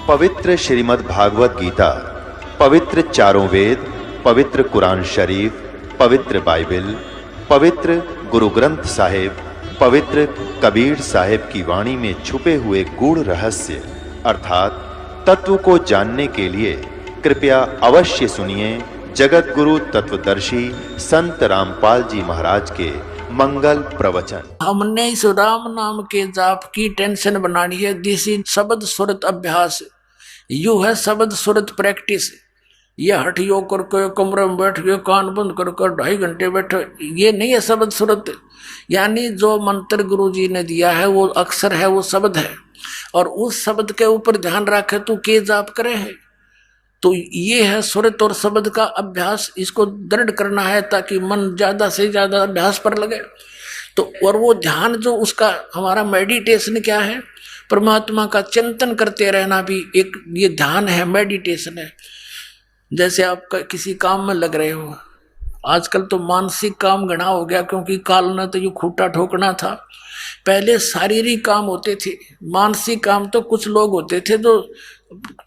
पवित्र श्रीमद् भागवत गीता, पवित्र चारों वेद, पवित्र कुरान शरीफ, पवित्र बाइबल, पवित्र गुरु ग्रंथ साहिब, पवित्र कबीर साहिब की वाणी में छुपे हुए गूढ़ रहस्य अर्थात तत्व को जानने के लिए कृपया अवश्य सुनिए जगत गुरु तत्वदर्शी संत रामपाल जी महाराज के मंगल प्रवचन। हमने इस राम नाम के जाप की टेंशन बनानी है। दिस इज शब्द सुरत अभ्यास, यू है शब्द सुरत प्रैक्टिस। ये हठ योग करके कमरे में बैठ के कान बंद करके 2.5 घंटे बैठे, ये नहीं है शब्द सुरत। यानी जो मंत्र गुरु जी ने दिया है वो अक्षर है, वो शब्द है, और उस शब्द के ऊपर ध्यान रखे तो के जाप करे है। तो ये है सुरत और शब्द का अभ्यास, इसको दृढ़ करना है ताकि मन ज्यादा से ज्यादा अभ्यास पर लगे। तो और वो ध्यान जो उसका हमारा मेडिटेशन क्या है, परमात्मा का चिंतन करते रहना भी एक ये ध्यान है, मेडिटेशन है। जैसे आप किसी काम में लग रहे हो, आजकल तो मानसिक काम घना हो गया, क्योंकि काल न तो ये खूटा ठोकना था। पहले शारीरिक काम होते थे, मानसिक काम तो कुछ लोग होते थे जो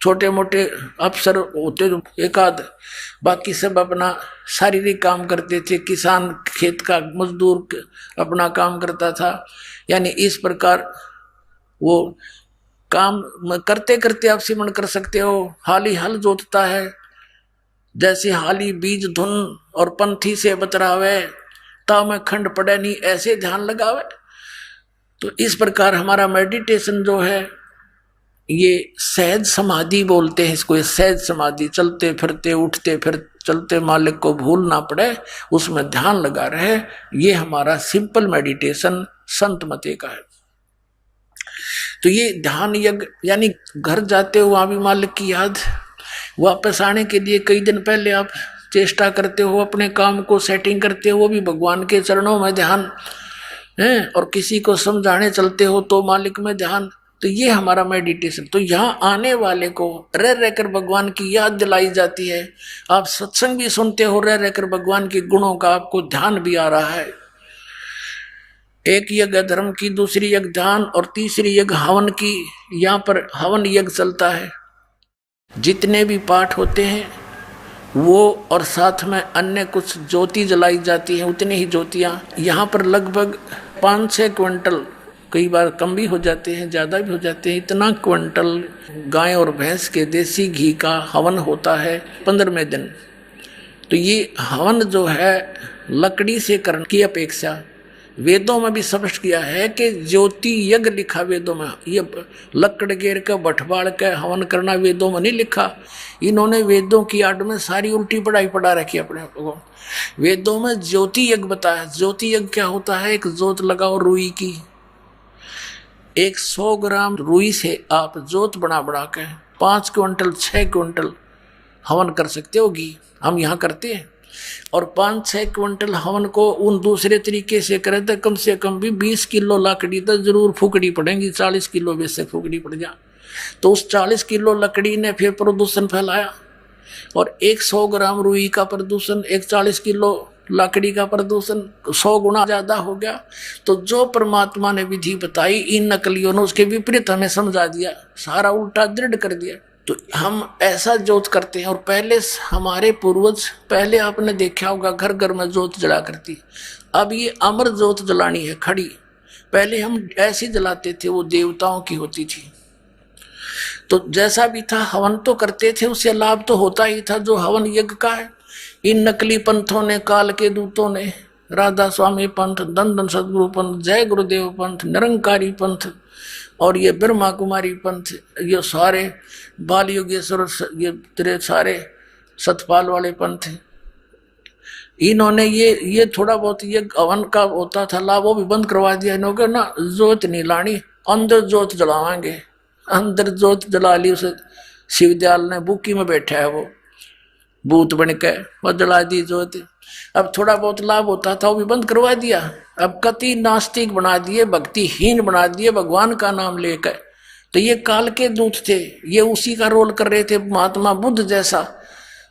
छोटे मोटे अफसर होते एक आध, बाकी सब अपना शारीरिक काम करते थे। किसान खेत का मजदूर अपना काम करता था। यानी इस प्रकार वो काम करते करते आप सिमरण कर सकते हो। हाली हल जोतता है, जैसे हाली बीज धुन और पंथी से बतरावे, ता में खंड पड़े नहीं, ऐसे ध्यान लगावे। तो इस प्रकार हमारा मेडिटेशन जो है ये सहज समाधि बोलते हैं इसको। सहज समाधि, चलते फिरते उठते फिर चलते मालिक को भूल ना पड़े, उसमें ध्यान लगा रहे, ये हमारा सिंपल मेडिटेशन संत मते का है। तो ये ध्यान यज्ञ, यानी घर जाते हो वहां भी मालिक की याद, वापस आने के लिए कई दिन पहले आप चेष्टा करते हो, अपने काम को सेटिंग करते हो, वो भी भगवान के चरणों में ध्यान है। और किसी को समझाने चलते हो तो मालिक में ध्यान। तो ये हमारा मेडिटेशन। तो यहाँ आने वाले को रह रहकर भगवान की याद दिलाई जाती है। आप सत्संग भी सुनते हो, रह रहकर भगवान के गुणों का आपको ध्यान भी आ रहा है। एक यज्ञ धर्म की, दूसरी यज्ञ ध्यान, और तीसरी यज्ञ हवन की। यहाँ पर हवन यज्ञ चलता है। जितने भी पाठ होते हैं वो, और साथ में अन्य कुछ ज्योति जलाई जाती है, उतनी ही ज्योतियाँ। यहाँ पर लगभग 5-6 क्विंटल, कई बार कम भी हो जाते हैं, ज़्यादा भी हो जाते हैं, इतना क्विंटल गाय और भैंस के देसी घी का हवन होता है 15वें दिन। तो ये हवन जो है लकड़ी से करने की अपेक्षा वेदों में भी स्पष्ट किया है कि ज्योति यज्ञ लिखा वेदों में। ये लकड़ गेर का बठबाड़ का हवन करना वेदों में नहीं लिखा। इन्होंने वेदों की आड़ में सारी उल्टी पढ़ाई पढ़ा रखी अपने को। वेदों में ज्योति यज्ञ बताया। ज्योति यज्ञ क्या होता है, एक जोत लगाओ रुई की, 100 ग्राम रुई से आप जोत बना के 5 क्विंटल 6 क्विंटल हवन कर सकते हो घी। हम यहाँ करते हैं। और 5-6 क्विंटल हवन को उन दूसरे तरीके से करें तो कम से कम भी 20 किलो लकड़ी तो जरूर फूकनी पड़ेगी। 40 किलो वैसे फूकनी पड़ जा, तो उस 40 किलो लकड़ी ने फिर प्रदूषण फैलाया। और 100 ग्राम रुई का प्रदूषण, 140 किलो लकड़ी का प्रदूषण 100 गुना ज्यादा हो गया। तो जो परमात्मा ने विधि बताई, इन नकलियों ने उसके विपरीत हमें समझा दिया, सारा उल्टा दृढ़ कर दिया। तो हम ऐसा जोत करते हैं। और पहले हमारे पूर्वज, पहले आपने देखा होगा घर घर में जोत जला करती। अब ये अमर जोत जलानी है खड़ी। पहले हम ऐसी जलाते थे, वो देवताओं की होती थी। तो जैसा भी था हवन तो करते थे, उससे लाभ तो होता ही था जो हवन यज्ञ का है। इन नकली पंथों ने, काल के दूतों ने, राधा स्वामी पंथ, दंदन सदगुरु पंथ, जय गुरुदेव पंथ, निरंकारी पंथ, और ये ब्रह्मा कुमारी पंथ, ये सारे बाल योगेश्वर, ये तेरे सारे सतपाल वाले पंथ, इन्होंने ये थोड़ा बहुत ये हवन का होता था लाभ, वो भी बंद करवा दिया इन्होंने ना। जोत नहीं लानी, अंदर जोत जलावाएंगे। अंदर जोत जला ली, उसे शिवदयाल ने बुकी में बैठा है वो भूत बन के, वो जला दी जोत। अब थोड़ा बहुत लाभ होता था वो भी बंद करवा दिया। अब कति नास्तिक बना दिए, भक्तिहीन बना दिए भगवान का नाम लेकर। तो ये काल के दूत थे, ये उसी का रोल कर रहे थे, महात्मा बुद्ध जैसा।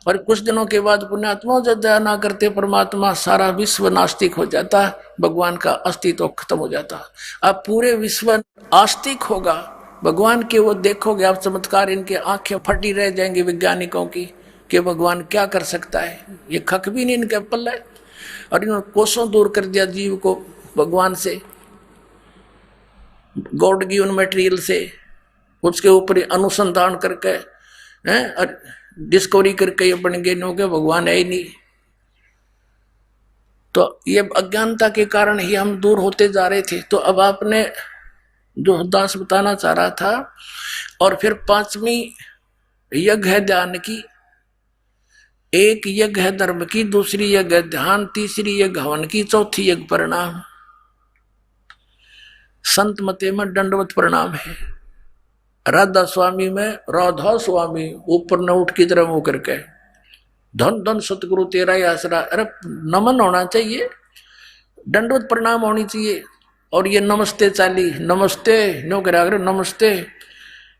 और कुछ दिनों के बाद पुण्यात्मा जब दया ना करते परमात्मा, सारा विश्व नास्तिक हो जाता, भगवान का अस्तित्व खत्म हो जाता। अब पूरे विश्व आस्तिक होगा भगवान के वो देखोगे आप चमत्कार, इनके आंखें फटी रह जाएंगी वैज्ञानिकों की कि भगवान क्या कर सकता है। ये खक भी नहीं इनके पल्ले, और इन्होंने कोसों दूर कर दिया जीव को भगवान से, गॉड गिवन मटेरियल से, उसके ऊपर अनुसंधान करके हैं और डिस्कवरी करके ये बन गए नो के भगवान है ही नहीं। तो ये अज्ञानता के कारण ही हम दूर होते जा रहे थे। तो अब आपने जो दास बताना चाह रहा था, और फिर पांचवी यज्ञ है ध्यान की, एक यज्ञ है धर्म की, दूसरी यज्ञ है ध्यान, तीसरी यज्ञ हवन की, चौथी यज्ञ प्रणाम। संत मते में दंडवत प्रणाम है, राधा स्वामी में राधा स्वामी ऊपर न उठ की तरह मुंह करके धन धन सतगुरु तेरा ही आसरा। अरे नमन होना चाहिए, दंडवत प्रणाम होनी चाहिए। और ये नमस्ते चाली, नमस्ते नो करा करे, नमस्ते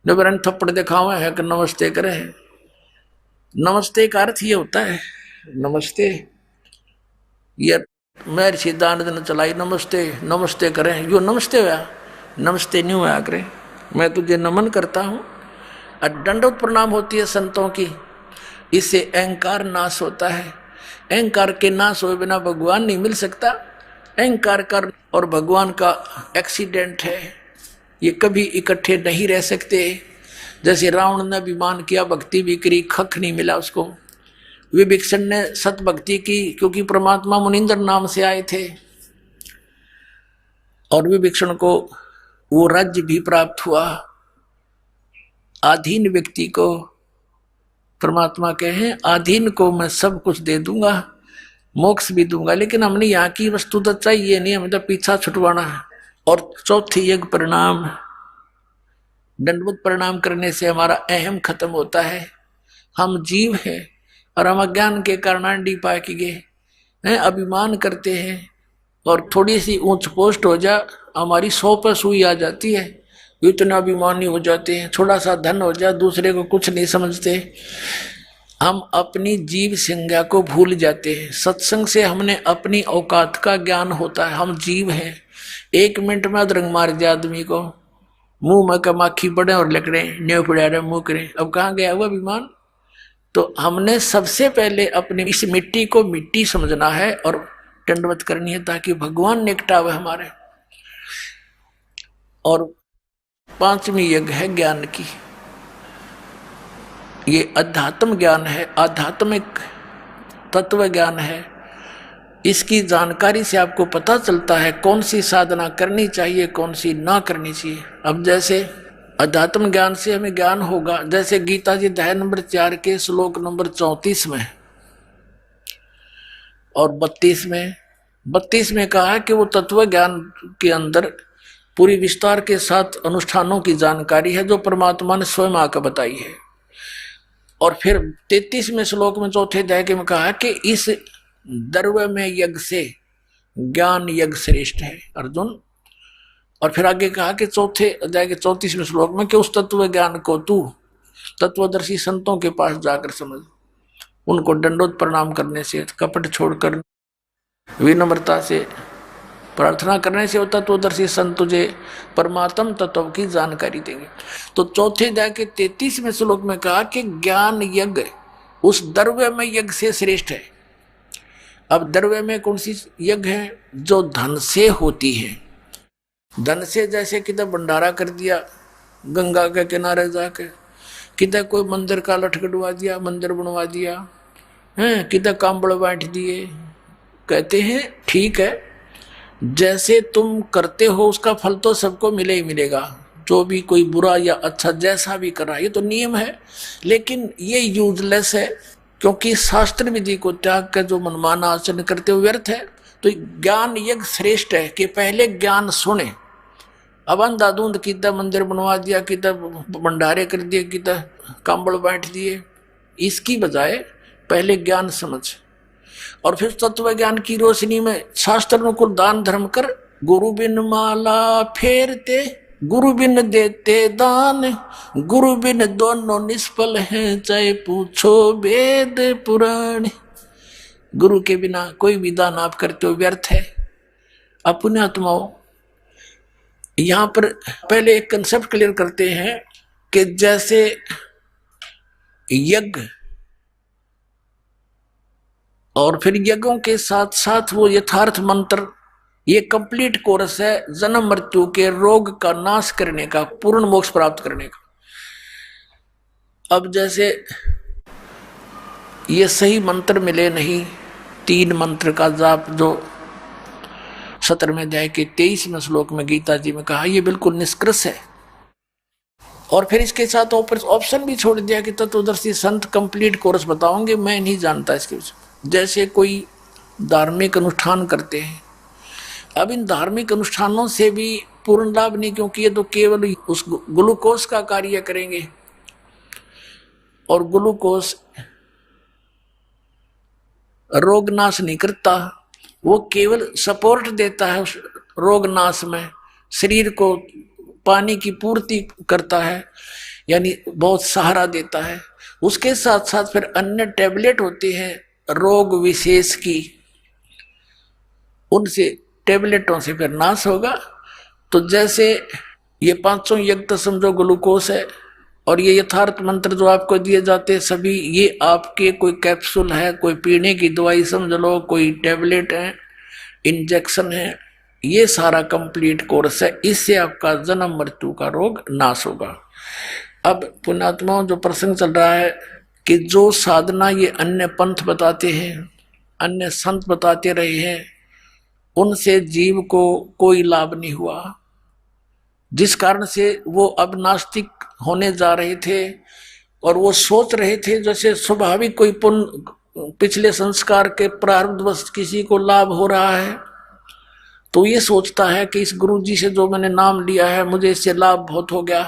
नो बरन थप्पड़ दिखावे है कि नमस्ते करे। नमस्ते का अर्थ ये होता है, नमस्ते ये मैं सिद्धांत न चलाई, नमस्ते नमस्ते करें, यो नमस्ते हुआ, नमस्ते नहीं हुआ करे, मैं तुझे नमन करता हूँ। और दंडवत प्रणाम होती है संतों की, इससे अहंकार नाश होता है। अहंकार के नाश हुए बिना भगवान नहीं मिल सकता। अहंकार का और भगवान का एक्सीडेंट है, ये कभी इकट्ठे नहीं रह सकते। जैसे रावण ने अभिमान किया, भक्ति भी करी, खख नहीं मिला उसको। विभीषण ने सत भक्ति की क्योंकि परमात्मा मुनिंदर नाम से आए थे, और विभीषण को वो राज्य भी प्राप्त हुआ। आधीन व्यक्ति को परमात्मा कहे, आधीन को मैं सब कुछ दे दूंगा, मोक्ष भी दूंगा, लेकिन हमने यहाँ की वस्तु तो चाहिए नहीं, हमें तो पीछा छुटवाना है। और चौथी यज्ञ प्रणाम, दंडवत प्रणाम करने से हमारा अहम खत्म होता है। हम जीव हैं और हम अज्ञान के कारण अंडी पाए गए, अभिमान करते हैं, और थोड़ी सी ऊंच पोस्ट हो जा हमारी 100 पर सुई आ जाती है, इतना अभिमानी हो जाते हैं। थोड़ा सा धन हो जाए दूसरे को कुछ नहीं समझते, हम अपनी जीव संज्ञा को भूल जाते हैं। सत्संग से हमने अपनी औकात का ज्ञान होता है, हम जीव हैं। 1 मिनट में अधरंग मार दिया आदमी को, मुंह में का माखी पड़े और लकड़े न्यू पड़ा रहे मुंह करें, अब कहाँ गया हुआ अभिमान। तो हमने सबसे पहले अपनी इस मिट्टी को मिट्टी समझना है और दंडवत करनी है, ताकि भगवान निकटावे हमारे। और पांचवी यज्ञ है ज्ञान की, ये अध्यात्म ज्ञान है, आध्यात्मिक तत्व ज्ञान है। इसकी जानकारी से आपको पता चलता है कौन सी साधना करनी चाहिए, कौन सी ना करनी चाहिए। अब जैसे अध्यात्म ज्ञान से हमें ज्ञान होगा, जैसे गीता जी अध्याय नंबर 4 के श्लोक नंबर 34 में और 32 में कहा है कि वो तत्व ज्ञान के अंदर पूरी विस्तार के साथ अनुष्ठानों की जानकारी है जो परमात्मा ने स्वयं आकर बताई है। और फिर 33वें श्लोक में चौथे अध्याय के में कहा कि इस द्रव्य में यज्ञ से ज्ञान यज्ञ श्रेष्ठ है अर्जुन। और फिर आगे कहा कि चौथे अध्याय के 34वें श्लोक में कि उस तत्व ज्ञान को तू तत्वदर्शी संतों के पास जाकर समझ, उनको दंडोत प्रणाम करने से, कपट छोड़कर विनम्रता से प्रार्थना करने से वो तत्वदर्शी संत तुझे परमात्म तत्व की जानकारी देंगे। तो चौथे अध्याय के 33वें श्लोक में कहा कि ज्ञान यज्ञ उस द्रव्य में यज्ञ से श्रेष्ठ है। अब द्रव्य में कौन सी यज्ञ है? जो धन से होती है। धन से जैसे किधर भंडारा कर दिया गंगा के किनारे जाके, किधर कोई मंदिर का लटकटवा दिया, मंदिर बनवा दिया है, किधर कांबड़ बांट दिए। कहते हैं ठीक है, जैसे तुम करते हो उसका फल तो सबको मिले ही मिलेगा, जो भी कोई बुरा या अच्छा जैसा भी कर रहा है, ये तो नियम है। लेकिन ये यूजलेस है, क्योंकि शास्त्र विधि को त्याग कर जो मनमाना आचरण करते हुए व्यर्थ है। तो ज्ञान यज्ञ श्रेष्ठ है कि पहले ज्ञान सुने। अब अंधाधुंध किधर मंदिर बनवा दिया, किधर भंडारे कर दिए, किधर कांबड़ बांट दिए, इसकी बजाय पहले ज्ञान समझ और फिर तत्व ज्ञान की रोशनी में शास्त्र को दान धर्म कर। गुरु बिन माला फेरते, गुरु बिन देते दान, गुरु बिन दोनों निष्फल हैं, चाहे पूछो वेद पुराण। गुरु के बिना कोई भी दान आप करते हो व्यर्थ है। अपने आत्माओं, यहां पर पहले एक कंसेप्ट क्लियर करते हैं कि जैसे यज्ञ और फिर यज्ञों के साथ साथ वो यथार्थ मंत्र, ये कंप्लीट कोर्स है जन्म मृत्यु के रोग का नाश करने का, पूर्ण मोक्ष प्राप्त करने का। अब जैसे ये सही मंत्र मिले नहीं, 3 मंत्र का जाप जो 17वें अध्याय के 23वें श्लोक में गीता जी में कहा, ये बिल्कुल निष्कृष है। और फिर इसके साथ ऑप्शन भी छोड़ दिया कि तत्वदर्शी संत कंप्लीट कोर्स बताओगे, मैं नहीं जानता इसके विषय। जैसे कोई धार्मिक अनुष्ठान करते हैं, अब इन धार्मिक अनुष्ठानों से भी पूर्ण लाभ नहीं, क्योंकि ये तो केवल उस ग्लूकोज का कार्य करेंगे, और ग्लूकोज रोग नाश नहीं करता, वो केवल सपोर्ट देता है उस रोग नाश में, शरीर को पानी की पूर्ति करता है, यानी बहुत सहारा देता है। उसके साथ साथ फिर अन्य टैबलेट होती हैं रोग विशेष की, उनसे टैबलेटों से फिर नाश होगा। तो जैसे ये 500 यज्ञ तो समझो ग्लूकोज है, और ये यथार्थ मंत्र जो आपको दिए जाते हैं सभी, ये आपके कोई कैप्सूल है, कोई पीने की दवाई समझ लो, कोई टैबलेट है, इंजेक्शन है, ये सारा कंप्लीट कोर्स है। इससे आपका जन्म मृत्यु का रोग नाश होगा। अब पुण्यात्माओं, जो प्रसंग चल रहा है कि जो साधना ये अन्य पंथ बताते हैं, अन्य संत बताते रहे हैं, उनसे जीव को कोई लाभ नहीं हुआ, जिस कारण से वो अब नास्तिक होने जा रहे थे। और वो सोच रहे थे जैसे स्वाभाविक कोई पुण्य पिछले संस्कार के प्रारब्धवश किसी को लाभ हो रहा है, तो ये सोचता है कि इस गुरु जी से जो मैंने नाम लिया है मुझे इससे लाभ बहुत हो गया,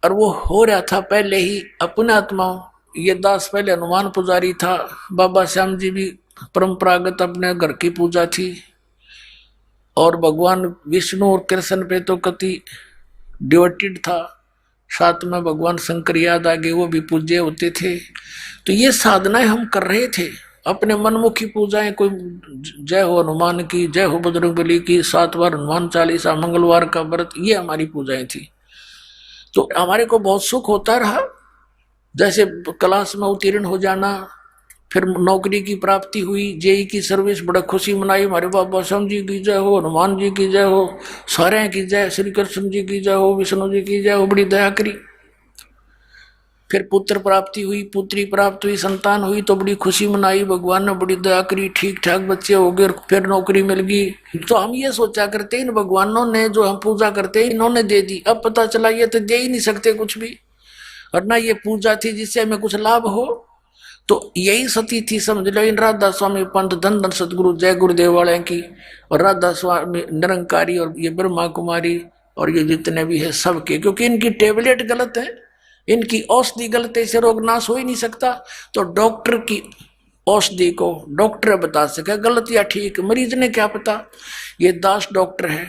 और वो हो रहा था पहले ही। अपने आत्माओं, ये दास पहले हनुमान पुजारी था, बाबा श्याम जी भी परंपरागत अपने घर की पूजा थी, और भगवान विष्णु और कृष्ण पे तो कति डिवोटेड था, साथ में भगवान शंकर याद आगे, वो भी पूज्य होते थे। तो ये साधनाएं हम कर रहे थे, अपने मनमुखी पूजाएं, कोई जय हो हनुमान की, जय हो बजरंगबली की, 7 बार हनुमान चालीसा, मंगलवार का व्रत, ये हमारी पूजाएं थी। तो हमारे को बहुत सुख होता रहा, जैसे क्लास में उत्तीर्ण हो जाना, फिर नौकरी की प्राप्ति हुई, जेई की सर्विस, बड़ा खुशी मनाई, हमारे बाबा श्याम जी की जय हो, हनुमान जी की जय हो, सारे की जय, श्री कृष्ण जी की जय हो, विष्णु जी की जय हो, बड़ी दया करी। फिर पुत्र प्राप्ति हुई, पुत्री प्राप्त हुई, संतान हुई, तो बड़ी खुशी मनाई, भगवान ने बड़ी दया करी, ठीक ठाक बच्चे हो गए, फिर नौकरी मिल गई। तो हम ये सोचा करते इन भगवानों ने जो हम पूजा करते हैं इन्होंने दे दी, अब पता चला ये तो दे ही नहीं सकते कुछ भी, और ना ये पूजा थी जिससे हमें कुछ लाभ हो। तो यही सती थी समझ लो इन राधा स्वामी पंथ, धन धन सतगुरु जय गुरुदेव वाले की, और राधा स्वामी निरंकारी, और ये ब्रह्मा कुमारी, और ये जितने भी है सबके, क्योंकि इनकी टेबलेट गलत है, इनकी औषधि गलत है, इसे रोग नाश हो ही नहीं सकता। तो डॉक्टर की औषधि को डॉक्टर बता सके गलत या ठीक, मरीज ने क्या पता। ये दास डॉक्टर है,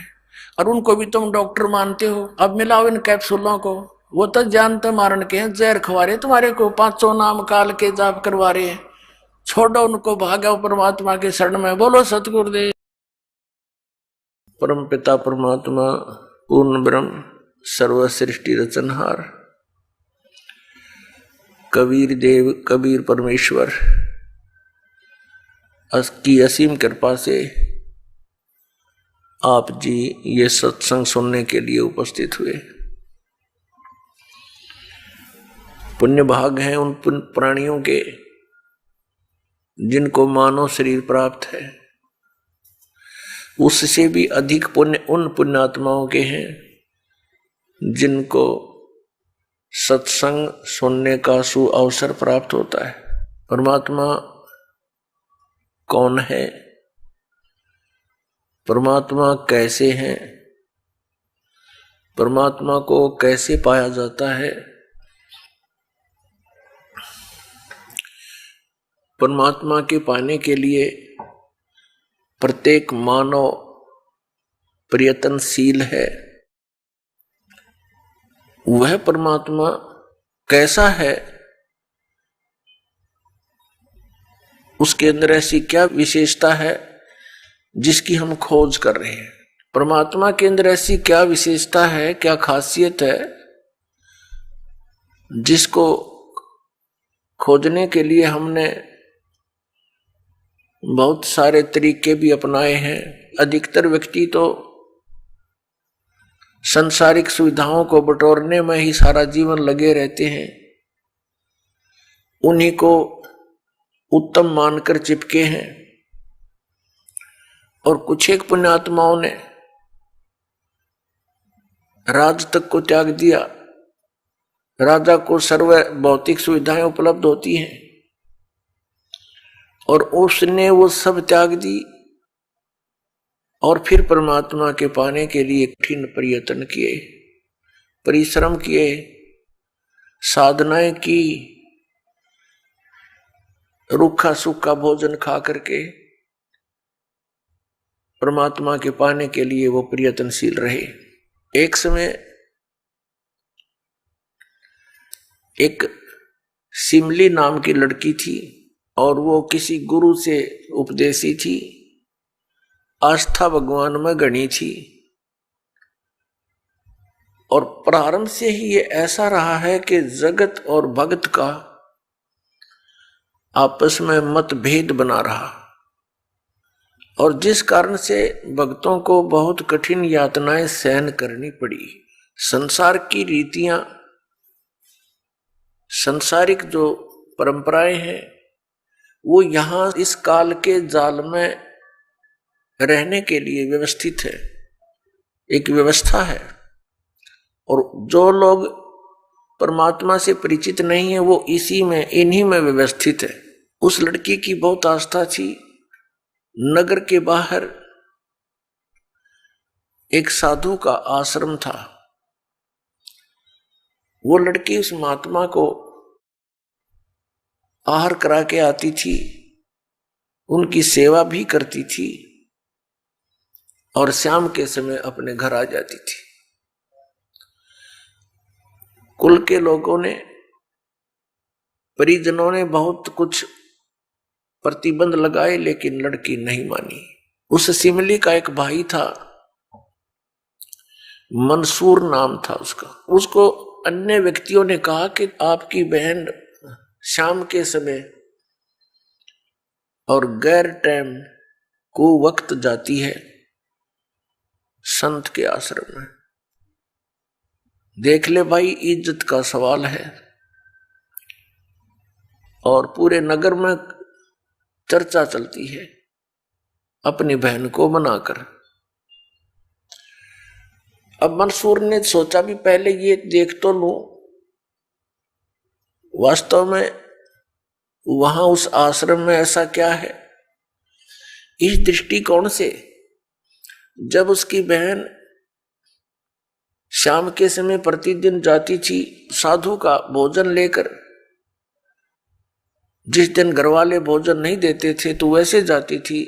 और उनको भी तुम डॉक्टर मानते हो। अब मिलाओ इन कैप्सूलों को, वो तो जानते मारन के हैं, जहर खवा रहे तुम्हारे को, 500 नाम काल के जाप करवा रहे हैं। छोड़ो उनको, भागो परमात्मा के शरण में। बोलो सतगुरुदेव। परम पिता परमात्मा पूर्ण ब्रह्म सर्व सृष्टि रचनहार, कबीर देव कबीर परमेश्वर की असीम कृपा से आप जी ये सत्संग सुनने के लिए उपस्थित हुए। पुण्य भाग हैं उन प्राणियों के जिनको मानव शरीर प्राप्त है, उससे भी अधिक पुण्य उन पुण्यात्माओं के हैं जिनको सत्संग सुनने का सु अवसर प्राप्त होता है। परमात्मा कौन है, परमात्मा कैसे हैं, परमात्मा को कैसे पाया जाता है, परमात्मा के पाने के लिए प्रत्येक मानव प्रयत्नशील है। वह परमात्मा कैसा है, उसके अंदर ऐसी क्या विशेषता है जिसकी हम खोज कर रहे हैं। परमात्मा के अंदर ऐसी क्या विशेषता है, क्या खासियत है, जिसको खोजने के लिए हमने बहुत सारे तरीके भी अपनाए हैं। अधिकतर व्यक्ति तो सांसारिक सुविधाओं को बटोरने में ही सारा जीवन लगे रहते हैं, उन्हीं को उत्तम मानकर चिपके हैं। और कुछ एक पुण्यात्माओं ने राज तक को त्याग दिया। राजा को सर्व भौतिक सुविधाएं उपलब्ध होती हैं और उसने वो सब त्याग दी और फिर परमात्मा के पाने के लिए कठिन प्रयत्न किए, परिश्रम किए, साधनाएं की, रूखा सूखा भोजन खा करके परमात्मा के पाने के लिए वो प्रयत्नशील रहे। एक समय एक सिमली नाम की लड़की थी और वो किसी गुरु से उपदेशी थी, आस्था भगवान में गणी थी। और प्रारंभ से ही ये ऐसा रहा है कि जगत और भक्त का आपस में मतभेद बना रहा और जिस कारण से भक्तों को बहुत कठिन यातनाएं सहन करनी पड़ी। संसार की रीतियां, संसारिक जो परंपराएं हैं, वो यहां इस काल के जाल में रहने के लिए व्यवस्थित है, एक व्यवस्था है। और जो लोग परमात्मा से परिचित नहीं है वो इसी में, इन्हीं में व्यवस्थित है। उस लड़की की बहुत आस्था थी। नगर के बाहर एक साधु का आश्रम था। वो लड़की उस महात्मा को आहार करा के आती थी, उनकी सेवा भी करती थी और शाम के समय अपने घर आ जाती थी। कुल के लोगों ने, परिजनों ने बहुत कुछ प्रतिबंध लगाए लेकिन लड़की नहीं मानी। उस सिमली का एक भाई था, मंसूर नाम था उसका। उसको अन्य व्यक्तियों ने कहा कि आपकी बहन शाम के समय और गैर टाइम को वक्त जाती है संत के आश्रम में। देख ले भाई, इज्जत का सवाल है और पूरे नगर में चर्चा चलती है अपनी बहन को मनाकर। अब मंसूर ने सोचा भी पहले ये देख तो लूं, वास्तव में वहां उस आश्रम में ऐसा क्या है। इस दृष्टिकोण से जब उसकी बहन शाम के समय प्रतिदिन जाती थी साधु का भोजन लेकर, जिस दिन घर वाले भोजन नहीं देते थे तो वैसे जाती थी,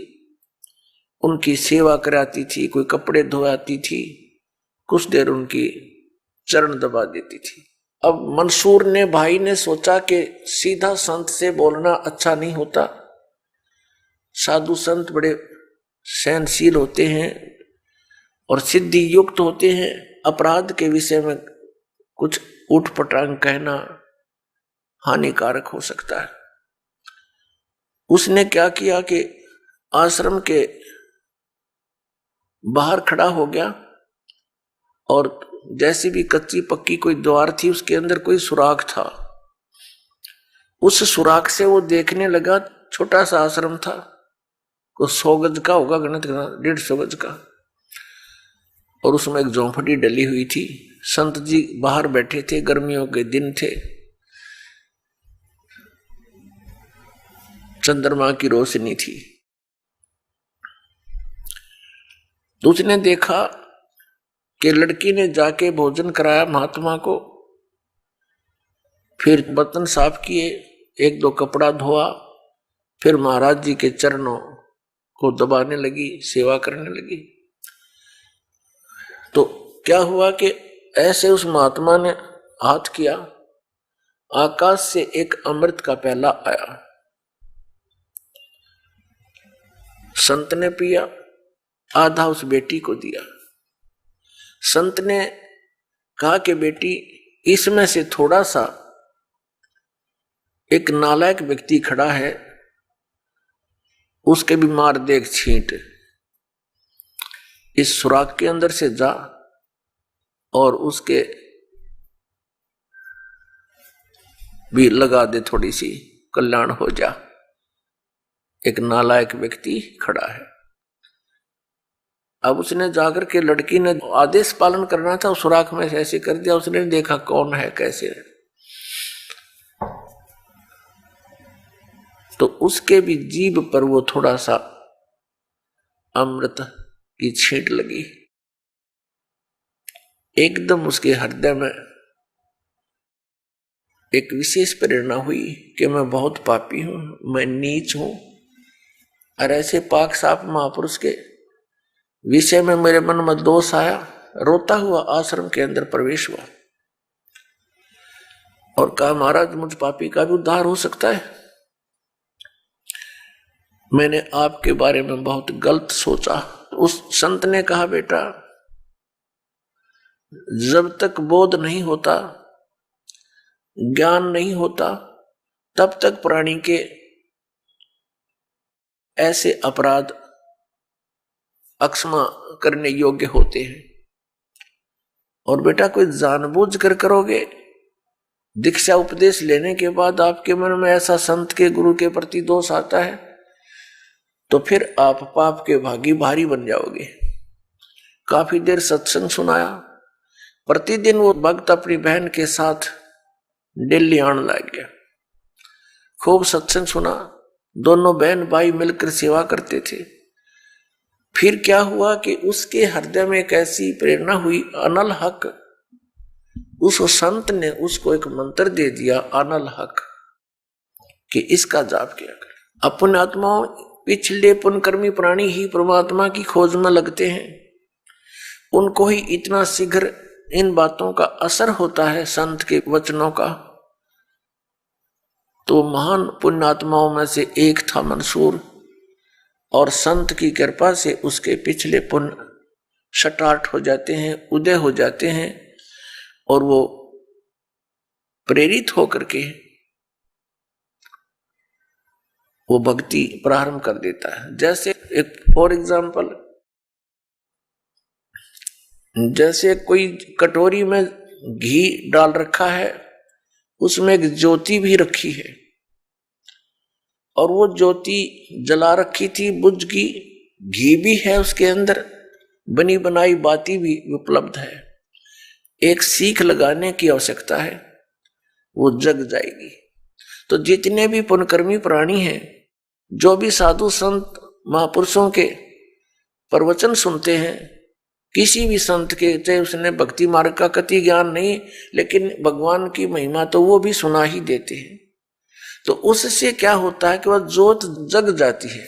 उनकी सेवा कराती थी, कोई कपड़े धोआती थी, कुछ देर उनकी चरण दबा देती थी। अब मंसूर ने, भाई ने सोचा कि सीधा संत से बोलना अच्छा नहीं होता। साधु संत बड़े सहनशील होते हैं और सिद्धि युक्त होते हैं, अपराध के विषय में कुछ उठपटांग कहना हानिकारक हो सकता है। उसने क्या किया कि आश्रम के बाहर खड़ा हो गया और जैसी भी कच्ची पक्की कोई द्वार थी उसके अंदर कोई सुराख था। उस सुराख से वो देखने लगा, छोटा सा आश्रम था, को 100 गज का होगा, गणित करना 150 गज का, और उसमें एक झोंपड़ी डली हुई थी। संत जी बाहर बैठे थे, गर्मियों के दिन थे, चंद्रमा की रोशनी थी। तो उसने देखा कि लड़की ने जाके भोजन कराया महात्मा को, फिर बर्तन साफ किए, 1-2 कपड़ा धोआ, फिर महाराज जी के चरणों को दबाने लगी, सेवा करने लगी। तो क्या हुआ कि ऐसे उस महात्मा ने हाथ किया, आकाश से एक अमृत का प्याला आया, संत ने पिया, आधा उस बेटी को दिया। संत ने कहा कि बेटी, इसमें से थोड़ा सा एक नालायक व्यक्ति खड़ा है, उसके भी मार दे एक छींट। इस सुराख के अंदर से जा और उसके भी लगा दे, थोड़ी सी कल्याण हो जा। एक नालायक व्यक्ति खड़ा है। अब उसने जाकर के, लड़की ने आदेश पालन करना था, सुराख में से ऐसे कर दिया। उसने देखा कौन है, कैसे है, तो उसके भी जीभ पर वो थोड़ा सा अमृत की छींट लगी। एकदम उसके हृदय में एक विशेष प्रेरणा हुई कि मैं बहुत पापी हूं, मैं नीच हूं, और ऐसे पाक साफ महापुरुष के विषय में मेरे मन में दोष आया। रोता हुआ आश्रम के अंदर प्रवेश हुआ और कहा, महाराज, मुझ पापी का भी उद्धार हो सकता है। मैंने आपके बारे में बहुत गलत सोचा। उस संत ने कहा, बेटा, जब तक बोध नहीं होता, ज्ञान नहीं होता, तब तक प्राणी के ऐसे अपराध अक्षमा करने योग्य होते हैं। और बेटा, कोई जानबूझ कर करोगे, दीक्षा उपदेश लेने के बाद आपके मन में ऐसा संत के, गुरु के प्रति दोष आता है, तो फिर आप पाप के भागी भारी बन जाओगे। काफी देर सत्संग सुनाया। प्रतिदिन वो भक्त अपनी बहन के साथ दिल्ली आने लग गया। खूब सत्संग सुना, दोनों बहन भाई मिलकर सेवा करते थे। फिर क्या हुआ कि उसके हृदय में एक ऐसी प्रेरणा हुई, अनल हक। उस संत ने उसको एक मंत्र दे दिया, अनल हक, कि इसका जाप किया कर। अपने आत्माओं, पिछले पुण्यकर्मी प्राणी ही परमात्मा की खोज में लगते हैं। उनको ही इतना शीघ्र इन बातों का असर होता है, संत के वचनों का। तो महान पुण्यात्माओं में से एक था मंसूर, और संत की कृपा से उसके पिछले पुण्य स्टार्ट हो जाते हैं, उदय हो जाते हैं, और वो प्रेरित होकर के वो भक्ति प्रारंभ कर देता है। जैसे एक फॉर एग्जाम्पल, जैसे कोई कटोरी में घी डाल रखा है, उसमें एक ज्योति भी रखी है, और वो ज्योति जला रखी थी, बुझ गई, घी भी है उसके अंदर, बनी बनाई बाती भी उपलब्ध है। एक सीख लगाने की आवश्यकता है, वो जग जाएगी। तो जितने भी पुण्यकर्मी प्राणी हैं, जो भी साधु संत महापुरुषों के प्रवचन सुनते हैं, किसी भी संत के, चाहे उसने भक्ति मार्ग का कति ज्ञान नहीं, लेकिन भगवान की महिमा तो वो भी सुना ही देते हैं। तो उससे क्या होता है कि वह ज्योत जग जाती है।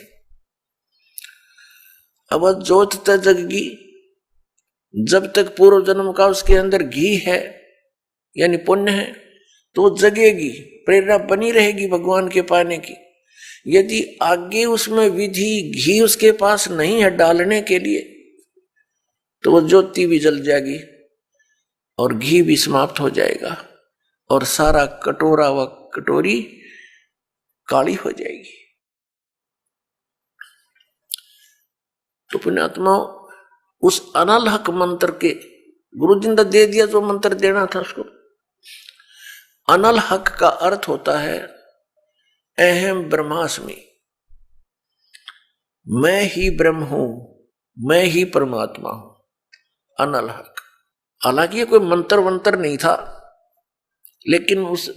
अब वह ज्योत तक जगगी, जब तक पूर्व जन्म का उसके अंदर घी है, यानी पुण्य है, तो जगेगी, प्रेरणा बनी रहेगी भगवान के पाने की। यदि आगे उसमें विधि, घी उसके पास नहीं है डालने के लिए, तो वो ज्योति भी जल जाएगी और घी भी समाप्त हो जाएगा, और सारा कटोरा व कटोरी काली हो जाएगी। तो पुण्यात्मा, उस अनल हक मंत्र के गुरु जी ने दे दिया, जो मंत्र देना था उसको। अनल हक का अर्थ होता है अहम ब्रह्मास्मि, मैं ही ब्रह्म हूं, मैं ही परमात्मा हूं। अनल हक, हालांकि ये कोई मंत्र वंत्र नहीं था, लेकिन उस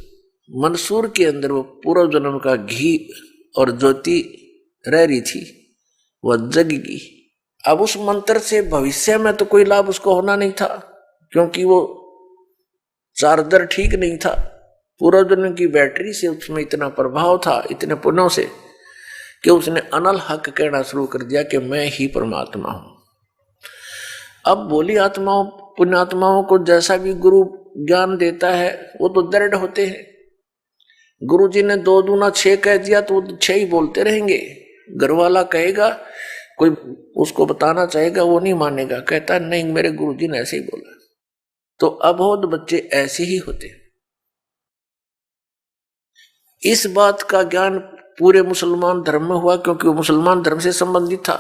मंसूर के अंदर वो पूर्व जन्म का घी और ज्योति रह रही थी, वह जगेगी। अब उस मंत्र से भविष्य में तो कोई लाभ उसको होना नहीं था, क्योंकि वो चार्जर ठीक नहीं था। पूर्व जन्म की बैटरी से उसमें इतना प्रभाव था, इतने पुण्यों से, कि उसने अनल हक कहना शुरू कर दिया कि मैं ही परमात्मा हूं। अब बोली आत्माओं, पुण्यात्माओं को जैसा भी गुरु ज्ञान देता है, वो तो दृढ़ होते हैं। गुरु जी ने 2 दूना 6 कह दिया, तो वो 6 ही बोलते रहेंगे। घरवाला कहेगा कोई उसको बताना चाहेगा वो नहीं मानेगा, कहता नहीं मेरे गुरुजी ने ऐसे ही बोला। तो अबोध बच्चे ऐसे ही होते। इस बात का ज्ञान पूरे मुसलमान धर्म में हुआ क्योंकि वो मुसलमान धर्म से संबंधित था,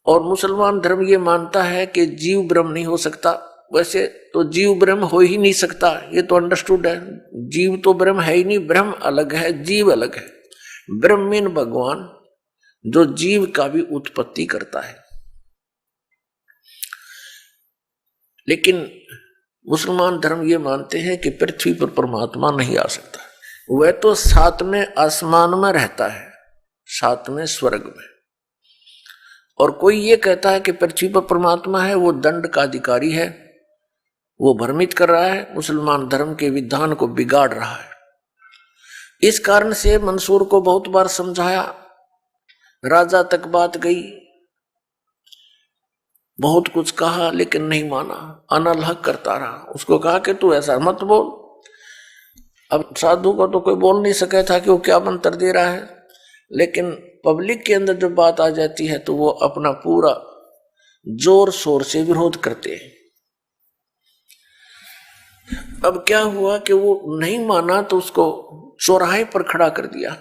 और मुसलमान धर्म ये मानता है कि जीव ब्रह्म नहीं हो सकता। वैसे तो जीव ब्रह्म हो ही नहीं सकता, ये तो अंडरस्टूड है। जीव तो ब्रह्म है ही नहीं, ब्रह्म अलग है, जीव अलग है। ब्रह्म मीन भगवान, जो जीव का भी उत्पत्ति करता है। लेकिन मुसलमान धर्म ये मानते हैं कि पृथ्वी पर परमात्मा नहीं आ सकता। वह तो सातवें आसमान में रहता है, सातवें स्वर्ग में। और कोई ये कहता है कि पृथ्वी पर परमात्मा है, वो दंड का अधिकारी है, वो भ्रमित कर रहा है, मुसलमान धर्म के विधान को बिगाड़ रहा है। इस कारण से मंसूर को बहुत बार समझाया, राजा तक बात गई, बहुत कुछ कहा लेकिन नहीं माना, अनल हक करता रहा। उसको कहा कि तू ऐसा मत बोल। अब साधु को तो कोई बोल नहीं सके था कि वो क्या मंत्र दे रहा है, लेकिन पब्लिक के अंदर जब बात आ जाती है तो वो अपना पूरा जोर शोर से विरोध करते हैं। अब क्या हुआ कि वो नहीं माना तो उसको चौराहे पर खड़ा कर दिया,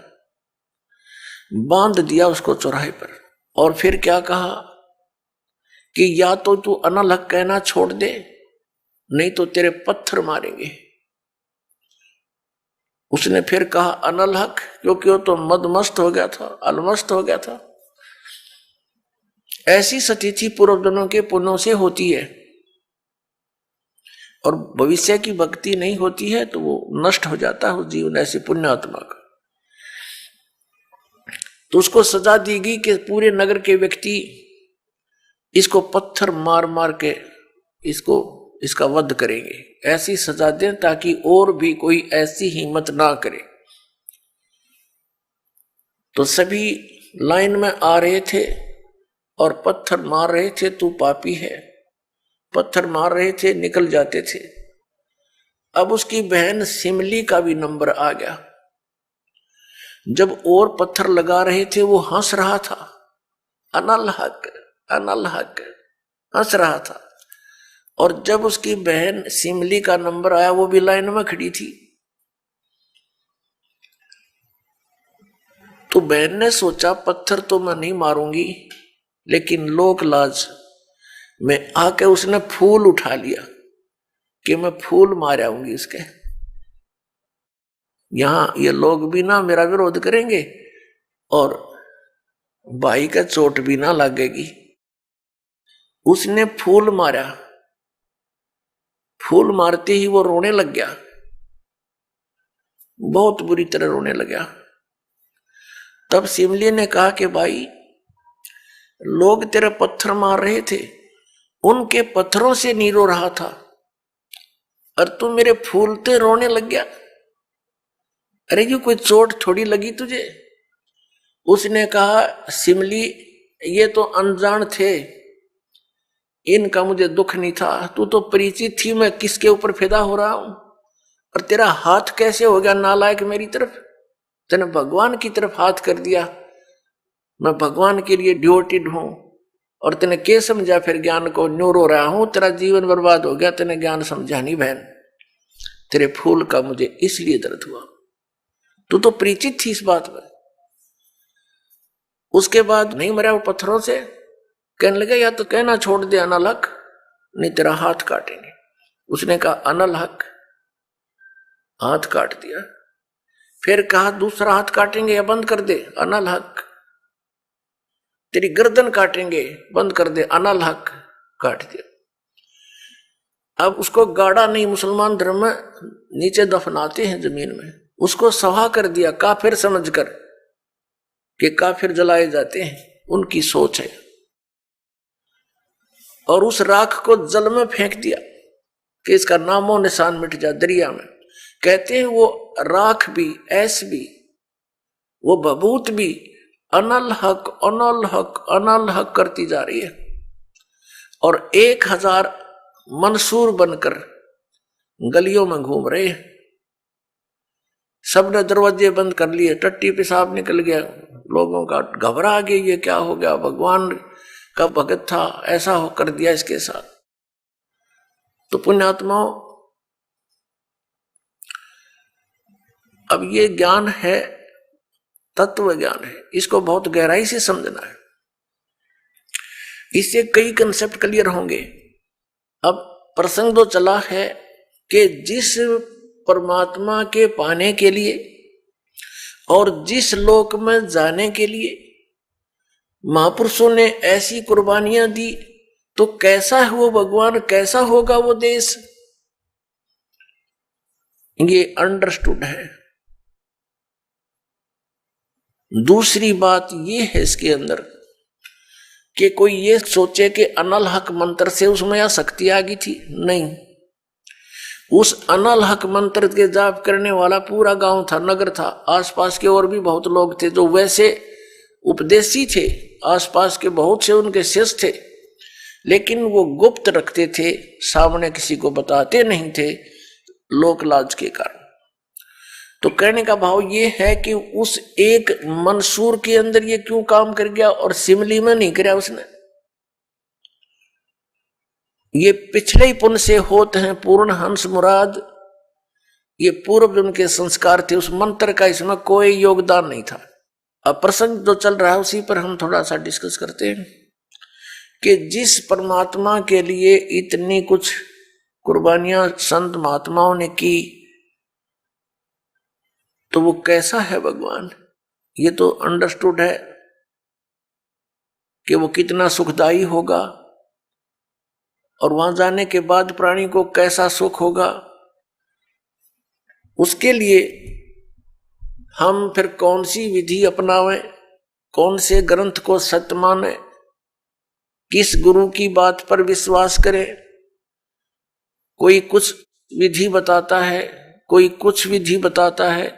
बांध दिया उसको चौराहे पर। और फिर क्या कहा कि या तो तू अनल हक कहना छोड़ दे, नहीं तो तेरे पत्थर मारेंगे। उसने फिर कहा अनल हक, क्योंकि वो तो मदमस्त हो गया था, अलमस्त हो गया था। ऐसी स्थिति पूर्वजन्मों के पुण्यों से होती है, और भविष्य की भक्ति नहीं होती है तो वो नष्ट हो जाता है उस जीवन ऐसे पुण्यात्मा का। तो उसको सजा दी गई कि पूरे नगर के व्यक्ति इसको पत्थर मार मार के इसका वध करेंगे। ऐसी सजा दें ताकि और भी कोई ऐसी हिम्मत ना करे। तो सभी लाइन में आ रहे थे और पत्थर मार रहे थे, तू पापी है, पत्थर मार रहे थे, निकल जाते थे। अब उसकी बहन सिमली का भी नंबर आ गया। जब और पत्थर लगा रहे थे वो हंस रहा था, अनल हक अनल हक हंस रहा था। और जब उसकी बहन सिमली का नंबर आया वो भी लाइन में खड़ी थी। तो बहन ने सोचा पत्थर तो मैं नहीं मारूंगी, लेकिन लोक लाज में आके उसने फूल उठा लिया कि मैं फूल मार आऊंगी इसके। यहां ये लोग भी ना मेरा विरोध करेंगे और भाई का चोट भी ना लगेगी। उसने फूल मारा, फूल मारते ही वो रोने लग गया, बहुत बुरी तरह रोने लगा। तब सिमली ने कहा कि भाई लोग तेरे पत्थर मार रहे थे, उनके पत्थरों से नहीं रो रहा था, और तू मेरे फूलते रोने लग गया। अरे ये कोई चोट थोड़ी लगी तुझे? उसने कहा सिमली ये तो अनजान थे, इनका मुझे दुख नहीं था, तू तो परिचित थी मैं किसके ऊपर फिदा हो रहा हूं। और तेरा हाथ कैसे हो गया नालायक मेरी तरफ? तूने भगवान की तरफ हाथ कर दिया, मैं भगवान के लिए ड्यूटीड हूं, और तूने क्या समझा फिर ज्ञान को? न्यू रो रहा हूं, तेरा जीवन बर्बाद हो गया, तूने ज्ञान समझा नहीं बहन, तेरे फूल का मुझे इसलिए दर्द हुआ। तू तो परिचित थी इस बात में। उसके बाद नहीं मरा वो पत्थरों से, कहने लगा या तो कहना छोड़ दे अनल हक, नहीं तेरा हाथ काटेंगे। उसने कहा अनल हक, हाथ काट दिया। फिर कहा दूसरा हाथ काटेंगे या बंद कर दे, अनल हक। तेरी गर्दन काटेंगे, बंद कर दे, अनल हक, काट दिया। अब उसको गाड़ा नहीं, मुसलमान धर्म में नीचे दफनाते हैं जमीन में, उसको सवा कर दिया काफिर समझकर कि काफिर जलाए जाते हैं, उनकी सोच है। और उस राख को जल में फेंक दिया कि इसका नामो निशान मिट जा दरिया में। कहते हैं वो राख भी, ऐस भी, वो बबूत भी अनल हक अनल हक अनल हक करती जा रही है। और 1000 मंसूर बनकर गलियों में घूम रहे हैं। सबने दरवाजे बंद कर लिए, टट्टी पेशाब निकल गया, लोगों का घबरा गए, ये क्या हो गया, भगवान का भगत था, ऐसा हो कर दिया इसके साथ। तो पुण्यात्माओं, अब ये ज्ञान है, तत्व ज्ञान है, इसको बहुत गहराई से समझना है, इससे कई कंसेप्ट क्लियर होंगे। अब प्रसंग तो चला है कि जिस परमात्मा के पाने के लिए और जिस लोक में जाने के लिए महापुरुषों ने ऐसी कुर्बानियां दी, तो कैसा है वो भगवान, कैसा होगा वो देश, ये अंडरस्टूड है। दूसरी बात ये है इसके अंदर कि कोई ये सोचे कि अनल हक मंत्र से उसमें या शक्ति आ गई थी, नहीं। उस अनल हक मंत्र के जाप करने वाला पूरा गांव था, नगर था, आसपास के और भी बहुत लोग थे जो वैसे उपदेशी थे, आसपास के बहुत से उनके शिष्य थे, लेकिन वो गुप्त रखते थे, सामने किसी को बताते नहीं थे, लोक लाज के कारण। तो कहने का भाव ये है कि उस एक मंसूर के अंदर ये क्यों काम कर गया और सिमली में नहीं कराया उसने। ये पिछले ही पुण्य से होते हैं पूर्ण हंस मुराद, ये पूर्व जन्म के संस्कार थे, उस मंत्र का इसमें कोई योगदान नहीं था। अब प्रसंग जो चल रहा है उसी पर हम थोड़ा सा डिस्कस करते हैं कि जिस परमात्मा के लिए इतनी कुछ कुर्बानियां संत महात्माओं ने की, तो वो कैसा है भगवान, ये तो अंडरस्टूड है कि वो कितना सुखदाई होगा, और वहां जाने के बाद प्राणी को कैसा सुख होगा। उसके लिए हम फिर कौन सी विधि अपनावें, कौन से ग्रंथ को सत्य माने, किस गुरु की बात पर विश्वास करें। कोई कुछ विधि बताता है, कोई कुछ विधि बताता है,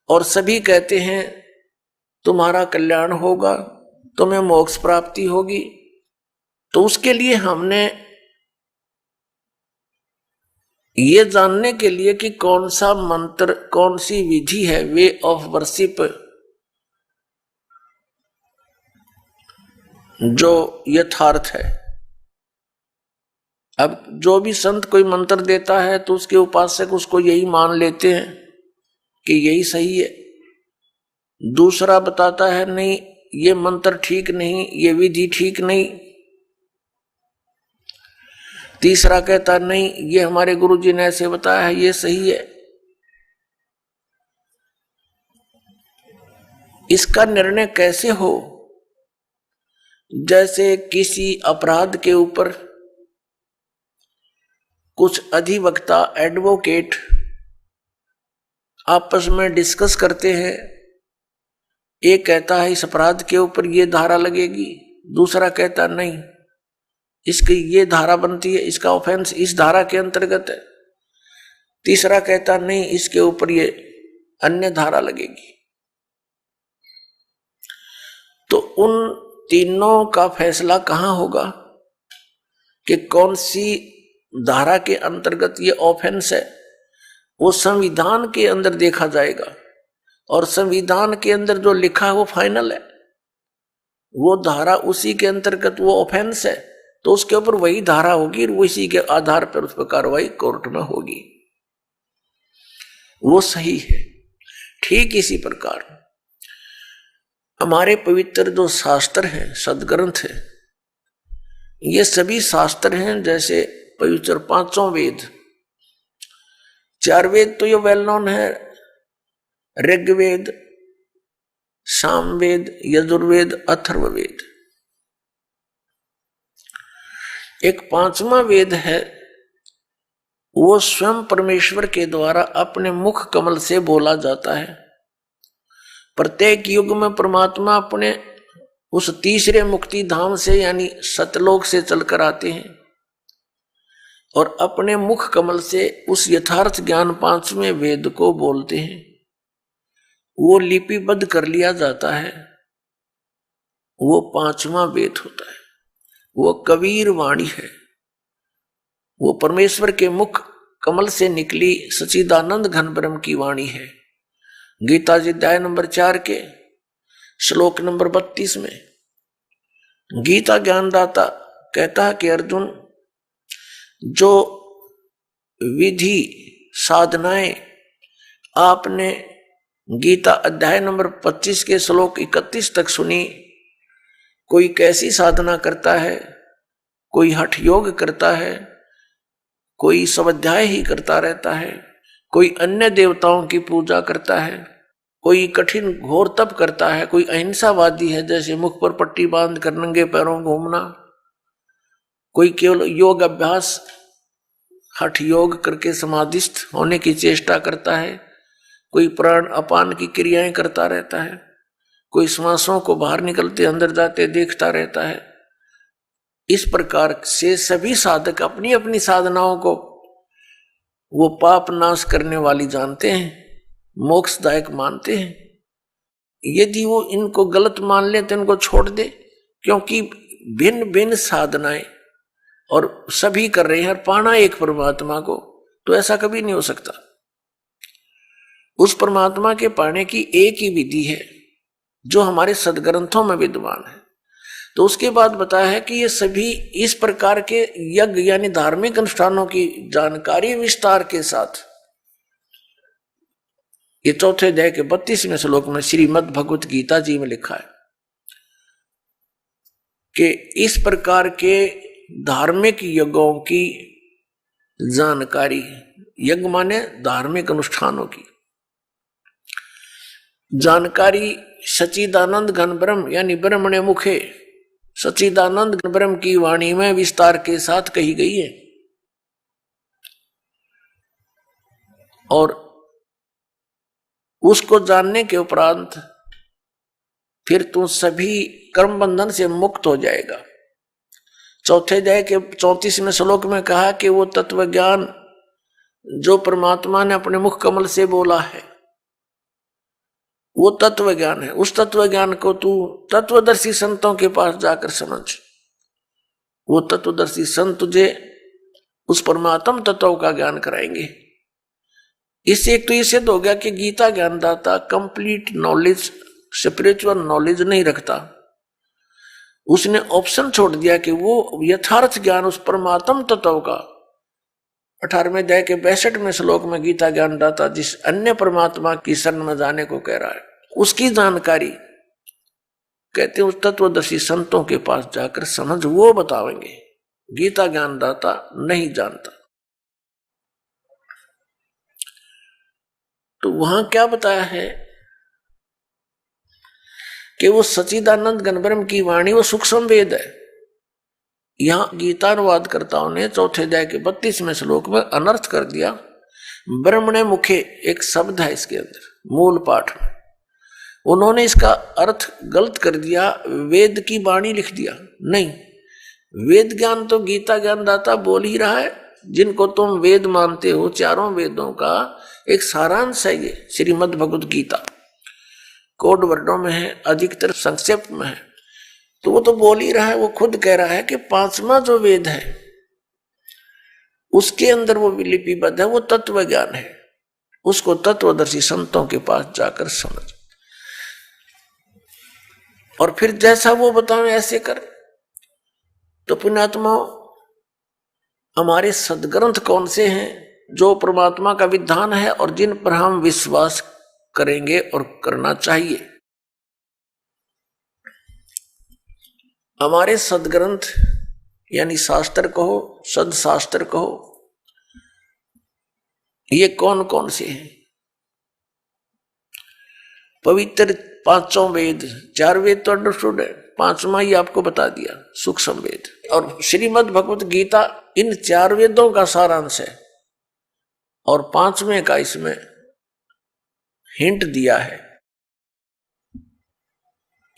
और सभी कहते हैं तुम्हारा कल्याण होगा, तुम्हें मोक्ष प्राप्ति होगी। तो उसके लिए हमने ये जानने के लिए कि कौन सा मंत्र, कौन सी विधि है, वे ऑफ वर्शिप, जो यथार्थ है। अब जो भी संत कोई मंत्र देता है तो उसके उपासक उसको यही मान लेते हैं कि यही सही है। दूसरा बताता है नहीं ये मंत्र ठीक नहीं, ये विधि ठीक नहीं। तीसरा कहता नहीं ये हमारे गुरुजी ने ऐसे बताया है, ये सही है। इसका निर्णय कैसे हो? जैसे किसी अपराध के ऊपर कुछ अधिवक्ता, एडवोकेट आपस में डिस्कस करते हैं। एक कहता है इस अपराध के ऊपर ये धारा लगेगी, दूसरा कहता नहीं इसकी ये धारा बनती है, इसका ऑफेंस इस धारा के अंतर्गत है, तीसरा कहता नहीं इसके ऊपर ये अन्य धारा लगेगी। तो उन तीनों का फैसला कहां होगा कि कौन सी धारा के अंतर्गत ये ऑफेंस है? वो संविधान के अंदर देखा जाएगा, और संविधान के अंदर जो लिखा है वो फाइनल है, वो धारा उसी के अंतर्गत वो ऑफेंस है, तो उसके ऊपर वही धारा होगी, उसी के आधार पर उस पर कार्रवाई कोर्ट में होगी, वो सही है। ठीक इसी प्रकार हमारे पवित्र जो शास्त्र हैं, सदग्रंथ है, ये सभी शास्त्र हैं जैसे पवित्र पांचों वेद, चार वेद तो ये वेल नोन है, ऋग्वेद, सामवेद, यजुर्वेद, अथर्ववेद। एक पांचवा वेद है, वो स्वयं परमेश्वर के द्वारा अपने मुख कमल से बोला जाता है। प्रत्येक युग में परमात्मा अपने उस तीसरे मुक्ति धाम से यानी सतलोक से चलकर आते हैं और अपने मुख कमल से उस यथार्थ ज्ञान पांचवें वेद को बोलते हैं। वो लिपिबद्ध कर लिया जाता है, वो पांचवा वेद होता है, वो कबीर वाणी है, वो परमेश्वर के मुख कमल से निकली सच्चिदानंद घन ब्रह्म की वाणी है। गीता जी अध्याय नंबर 4 के श्लोक नंबर 32 में गीता ज्ञानदाता कहता है कि अर्जुन, जो विधि साधनाएं आपने गीता अध्याय नंबर 25 के श्लोक 31 तक सुनी, कोई कैसी साधना करता है, कोई हठ योग करता है, कोई स्वाध्याय ही करता रहता है, कोई अन्य देवताओं की पूजा करता है, कोई कठिन घोर तप करता है, कोई अहिंसावादी है जैसे मुख पर पट्टी बांध कर नंगे पैरों घूमना, कोई केवल योग अभ्यास हठ योग करके समाधिस्थ होने की चेष्टा करता है, कोई प्राण अपान की क्रियाएं करता रहता है, कोई श्वासों को बाहर निकलते अंदर जाते देखता रहता है। इस प्रकार से सभी साधक अपनी अपनी साधनाओं को वो पाप नाश करने वाली जानते हैं, मोक्षदायक मानते हैं। यदि वो इनको गलत मान ले तो इनको छोड़ दे, क्योंकि भिन्न भिन्न साधनाएं और सभी कर रहे हैं और पाना एक परमात्मा को, तो ऐसा कभी नहीं हो सकता। उस परमात्मा के पाने की एक ही विधि है जो हमारे सदग्रंथों में विद्यमान है। तो उसके बाद बताया है कि ये सभी इस प्रकार के यज्ञ यानी धार्मिक अनुष्ठानों की जानकारी विस्तार के साथ ये चौथे अध्याय के 32वें श्लोक में श्रीमद् भगवत गीता जी में लिखा है कि इस प्रकार के धार्मिक यज्ञों की जानकारी, यज्ञ माने धार्मिक अनुष्ठानों की जानकारी सच्चिदानंद घन ब्रह्म यानी ब्रह्मणे मुखे सच्चिदानंद घन ब्रह्म की वाणी में विस्तार के साथ कही गई है। और उसको जानने के उपरांत फिर तू सभी कर्म बंधन से मुक्त हो जाएगा। चौथे अध्याय के 34वें श्लोक में कहा कि वो तत्व ज्ञान जो परमात्मा ने अपने मुख कमल से बोला है वो तत्व ज्ञान है। उस तत्व ज्ञान को तू तत्वदर्शी संतों के पास जाकर समझ। वो तत्वदर्शी संत तुझे उस परमात्म तत्व का ज्ञान कराएंगे। इससे एक तो ये सिद्ध हो गया कि गीता ज्ञानदाता कंप्लीट नॉलेज, स्पिरिचुअल नॉलेज नहीं रखता। उसने ऑप्शन छोड़ दिया कि वो यथार्थ ज्ञान उस परमात्म तत्व का 18वें अध्याय के 62वें श्लोक में गीता ज्ञानदाता जिस अन्य परमात्मा की शरण में जाने को कह रहा है उसकी जानकारी कहते हैं उस तत्वदर्शी संतों के पास जाकर समझ, वो बताएंगे। गीता ज्ञानदाता नहीं जानता। तो वहां क्या बताया है कि वो सच्चिदानंद घन ब्रह्म की वाणी वो सूक्ष्म वेद है। यहां गीतानुवाद कर्ताओं ने चौथे अध्याय के 32वें श्लोक में अनर्थ कर दिया। ब्रह्मणे मुखे एक शब्द है इसके अंदर मूल पाठ में, उन्होंने इसका अर्थ गलत कर दिया, वेद की वाणी लिख दिया। नहीं, वेद ज्ञान तो गीता ज्ञानदाता बोल ही रहा है। जिनको तुम वेद मानते हो, चारों वेदों का एक सारांश है ये श्रीमद् भगवत गीता। कोड वर्डों में है, अधिकतर संक्षेप में है। तो वो तो बोल ही रहा है, वो खुद कह रहा है कि 5वां जो वेद है उसके अंदर वो लिपिबद्ध है, वो तत्व ज्ञान है। उसको तत्वदर्शी संतों के पास जाकर समझ और फिर जैसा वो बताएं ऐसे कर। तो पुण्यात्मा, हमारे सदग्रंथ कौन से हैं जो परमात्मा का विधान है और जिन पर हम विश्वास करेंगे और करना चाहिए। हमारे सदग्रंथ यानी शास्त्र कहो, सदशास्त्र कहो, ये कौन कौन से हैं? पवित्र 5 वेद, 4 वेद तो अंडरस्टूड है, 5वां ही आपको बता दिया सूक्ष्म वेद। और श्रीमद् भगवत गीता इन 4 वेदों का सारांश है और 5वें का इसमें हिंट दिया है।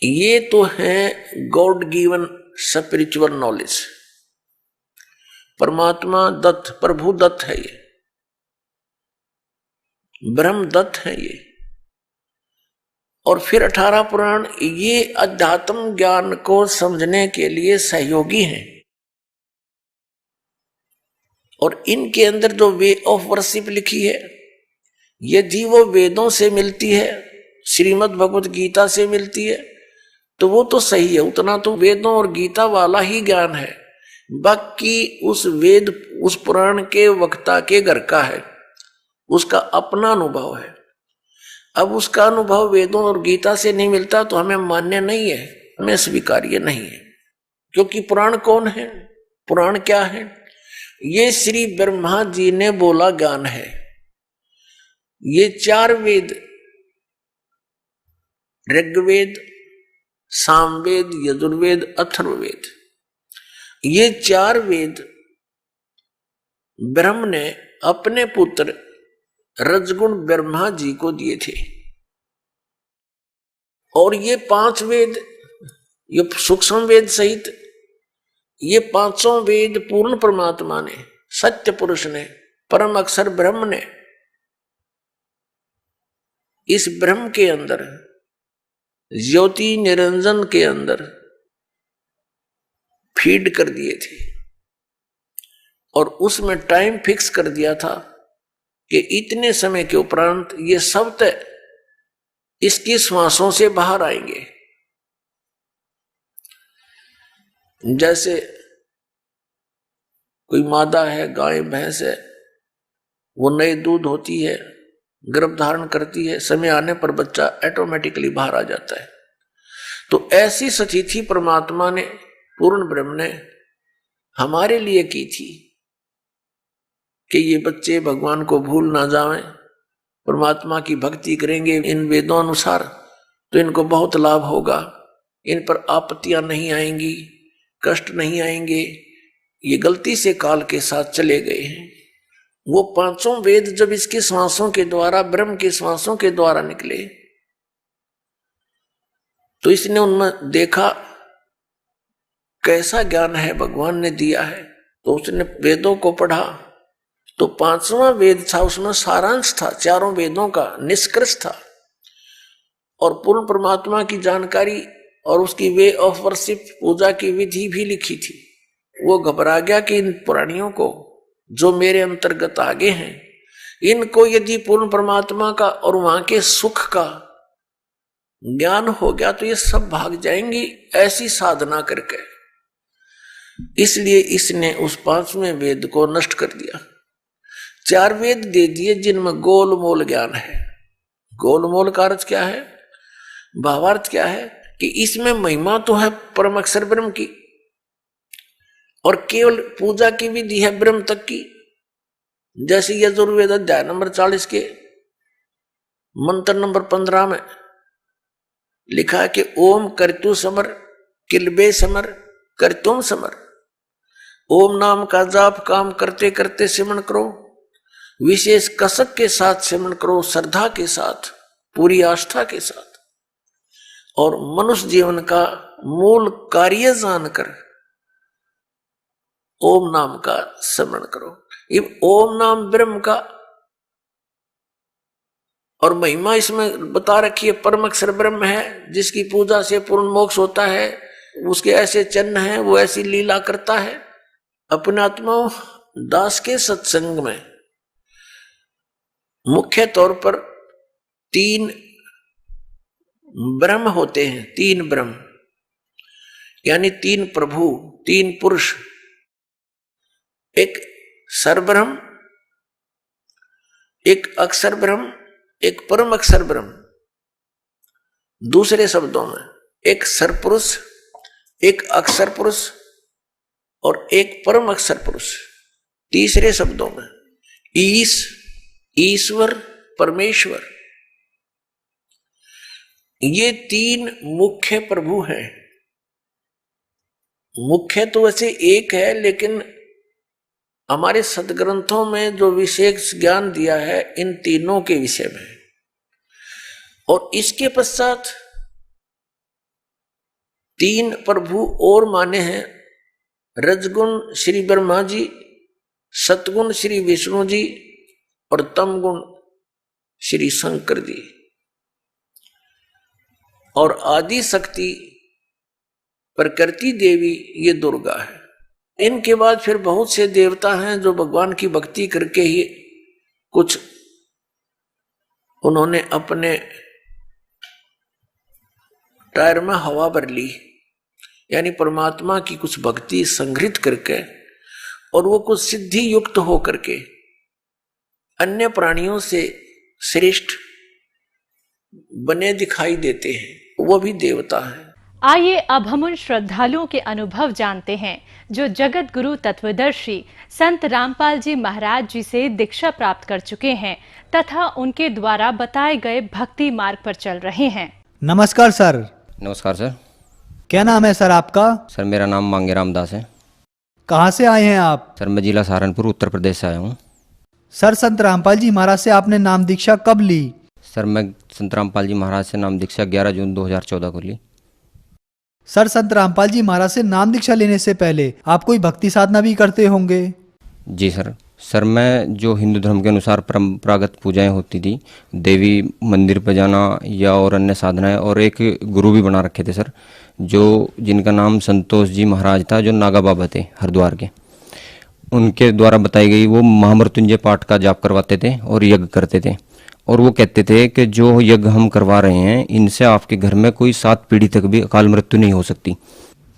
ये तो है गॉड गिवन स्पिरिचुअल नॉलेज, परमात्मा दत्त, प्रभु दत्त है ये, ब्रह्म दत्त है ये। और फिर 18 पुराण ये अध्यात्म ज्ञान को समझने के लिए सहयोगी हैं। और इनके अंदर जो वे ऑफ वर्शिप लिखी है, यदि वो वेदों से मिलती है, श्रीमद् भगवत गीता से मिलती है तो वो तो सही है, उतना तो वेदों और गीता वाला ही ज्ञान है। बाकी उस वेद, उस पुराण के वक्ता के घर का है, उसका अपना अनुभव है। अब उसका अनुभव वेदों और गीता से नहीं मिलता तो हमें मान्य नहीं है, हमें स्वीकार्य नहीं है। क्योंकि पुराण कौन है, पुराण क्या है? ये श्री ब्रह्मा जी ने बोला ज्ञान है। ये 4 वेद, ऋग्वेद, सामवेद, यजुर्वेद, अथर्ववेद, ये 4 वेद ब्रह्म ने अपने पुत्र रजगुण ब्रह्मा जी को दिए थे। और ये 5 वेद, ये सूक्ष्म वेद सहित ये 5 वेद पूर्ण परमात्मा ने, सत्य पुरुष ने, परम अक्षर ब्रह्म ने इस ब्रह्म के अंदर, ज्योति निरंजन के अंदर फीड कर दिए थे। और उसमें टाइम फिक्स कर दिया था कि इतने समय के उपरांत ये सब तय इसकी श्वासों से बाहर आएंगे। जैसे कोई मादा है, गाय भैंस है, वो नए दूध होती है, गर्भ धारण करती है, समय आने पर बच्चा ऑटोमेटिकली बाहर आ जाता है। तो ऐसी सतिथि परमात्मा ने, पूर्ण ब्रह्म ने हमारे लिए की थी कि ये बच्चे भगवान को भूल ना जाएं, परमात्मा की भक्ति करेंगे इन वेदों अनुसार तो इनको बहुत लाभ होगा, इन पर आपत्तियां नहीं आएंगी, कष्ट नहीं आएंगे। ये गलती से काल के साथ चले गए हैं। वो 5 वेद जब इसकी श्वासों के द्वारा, ब्रह्म के श्वासों के द्वारा निकले तो इसने उनमें देखा कैसा ज्ञान है भगवान ने दिया है। तो उसने वेदों को पढ़ा तो 5वां वेद था, उसमें सारांश था, 4 वेदों का निष्कर्ष था और पूर्ण परमात्मा की जानकारी और उसकी वे ऑफ वर्शिप, पूजा की विधि भी लिखी थी। वो घबरा गया कि इन प्राणियों को जो मेरे अंतर्गत आगे हैं, इनको यदि पूर्ण परमात्मा का और वहां के सुख का ज्ञान हो गया तो ये सब भाग जाएंगी ऐसी साधना करके। इसलिए इसने उस 5वें वेद को नष्ट कर दिया। 4 वेद दे दिए जिनमें गोलमोल ज्ञान है। गोलमोल का अर्थ क्या है, भावार्थ क्या है कि इसमें महिमा तो है परम अक्षर ब्रह्म की और केवल पूजा की विधि है ब्रह्म तक की। जैसे यजुर्वेद अध्याय नंबर 40 के मंत्र नंबर 15 में लिखा है कि ओम कर्तु समर किलबे समर कर्तुम समर। ओम नाम का जाप काम करते करते सिमरण करो, विशेष कसक के साथ सिमरण करो, श्रद्धा के साथ, पूरी आस्था के साथ, और मनुष्य जीवन का मूल कार्य जानकर ओम नाम का स्मरण करो। ये ओम नाम ब्रह्म का और महिमा इसमें बता रखी है। परम अक्षर ब्रह्म है जिसकी पूजा से पूर्ण मोक्ष होता है, उसके ऐसे चिन्ह हैं, वो ऐसी लीला करता है। अपने आत्मा दास के सत्संग में मुख्य तौर पर 3 ब्रह्म होते हैं, 3 ब्रह्म यानी 3 प्रभु, 3 पुरुष। एक सरब्रह्म, एक अक्षर ब्रह्म, एक परम अक्षर ब्रह्म। दूसरे शब्दों में एक सरपुरुष, एक अक्षर पुरुष और एक परम अक्षर पुरुष। तीसरे शब्दों में ईश्वर, परमेश्वर। ये 3 मुख्य प्रभु हैं। मुख्य तो वैसे एक है, लेकिन हमारे सदग्रंथों में जो विशेष ज्ञान दिया है इन तीनों के विषय में। और इसके पश्चात 3 प्रभु और माने हैं, रजगुण श्री ब्रह्मा जी, सतगुण श्री विष्णु जी और तमगुण श्री शंकर जी, और आदि शक्ति प्रकृति देवी ये दुर्गा है। इनके बाद फिर बहुत से देवता हैं जो भगवान की भक्ति करके ही कुछ उन्होंने अपने टायर में हवा भर ली, यानी परमात्मा की कुछ भक्ति संग्रहित करके और वो कुछ सिद्धि युक्त हो करके अन्य प्राणियों से श्रेष्ठ बने दिखाई देते हैं, वो भी देवता है। आइए अब हम उन श्रद्धालुओं के अनुभव जानते हैं जो जगत गुरु तत्वदर्शी संत रामपाल जी महाराज जी से दीक्षा प्राप्त कर चुके हैं तथा उनके द्वारा बताए गए भक्ति मार्ग पर चल रहे हैं। नमस्कार सर। नमस्कार सर। क्या नाम है सर आपका? सर मेरा नाम मांगे रामदास है। कहाँ से आए हैं आप? सर मैं जिला सहारनपुर उत्तर प्रदेश से आया हूँ। सर संत रामपाल जी महाराज से आपने नाम दीक्षा कब ली? सर मैं संत रामपाल जी महाराज से नाम दीक्षा 11 जून 2014 को ली। सर संत रामपाल जी महाराज से नाम दीक्षा लेने से पहले आप कोई भक्ति साधना भी करते होंगे? जी सर। सर मैं जो हिंदू धर्म के अनुसार परंपरागत पूजाएं होती थी, देवी मंदिर पर जाना या और अन्य साधनाएं, और एक गुरु भी बना रखे थे सर, जो जिनका नाम संतोष जी महाराज था, जो नागा बाबा थे हरिद्वार के। उनके द्वारा बताई गई वो महामृत्युंजय पाठ का जाप करवाते थे और यज्ञ करते थे, और वो कहते थे कि जो यज्ञ हम करवा रहे हैं इनसे आपके घर में कोई 7 पीढ़ी तक भी अकाल मृत्यु नहीं हो सकती।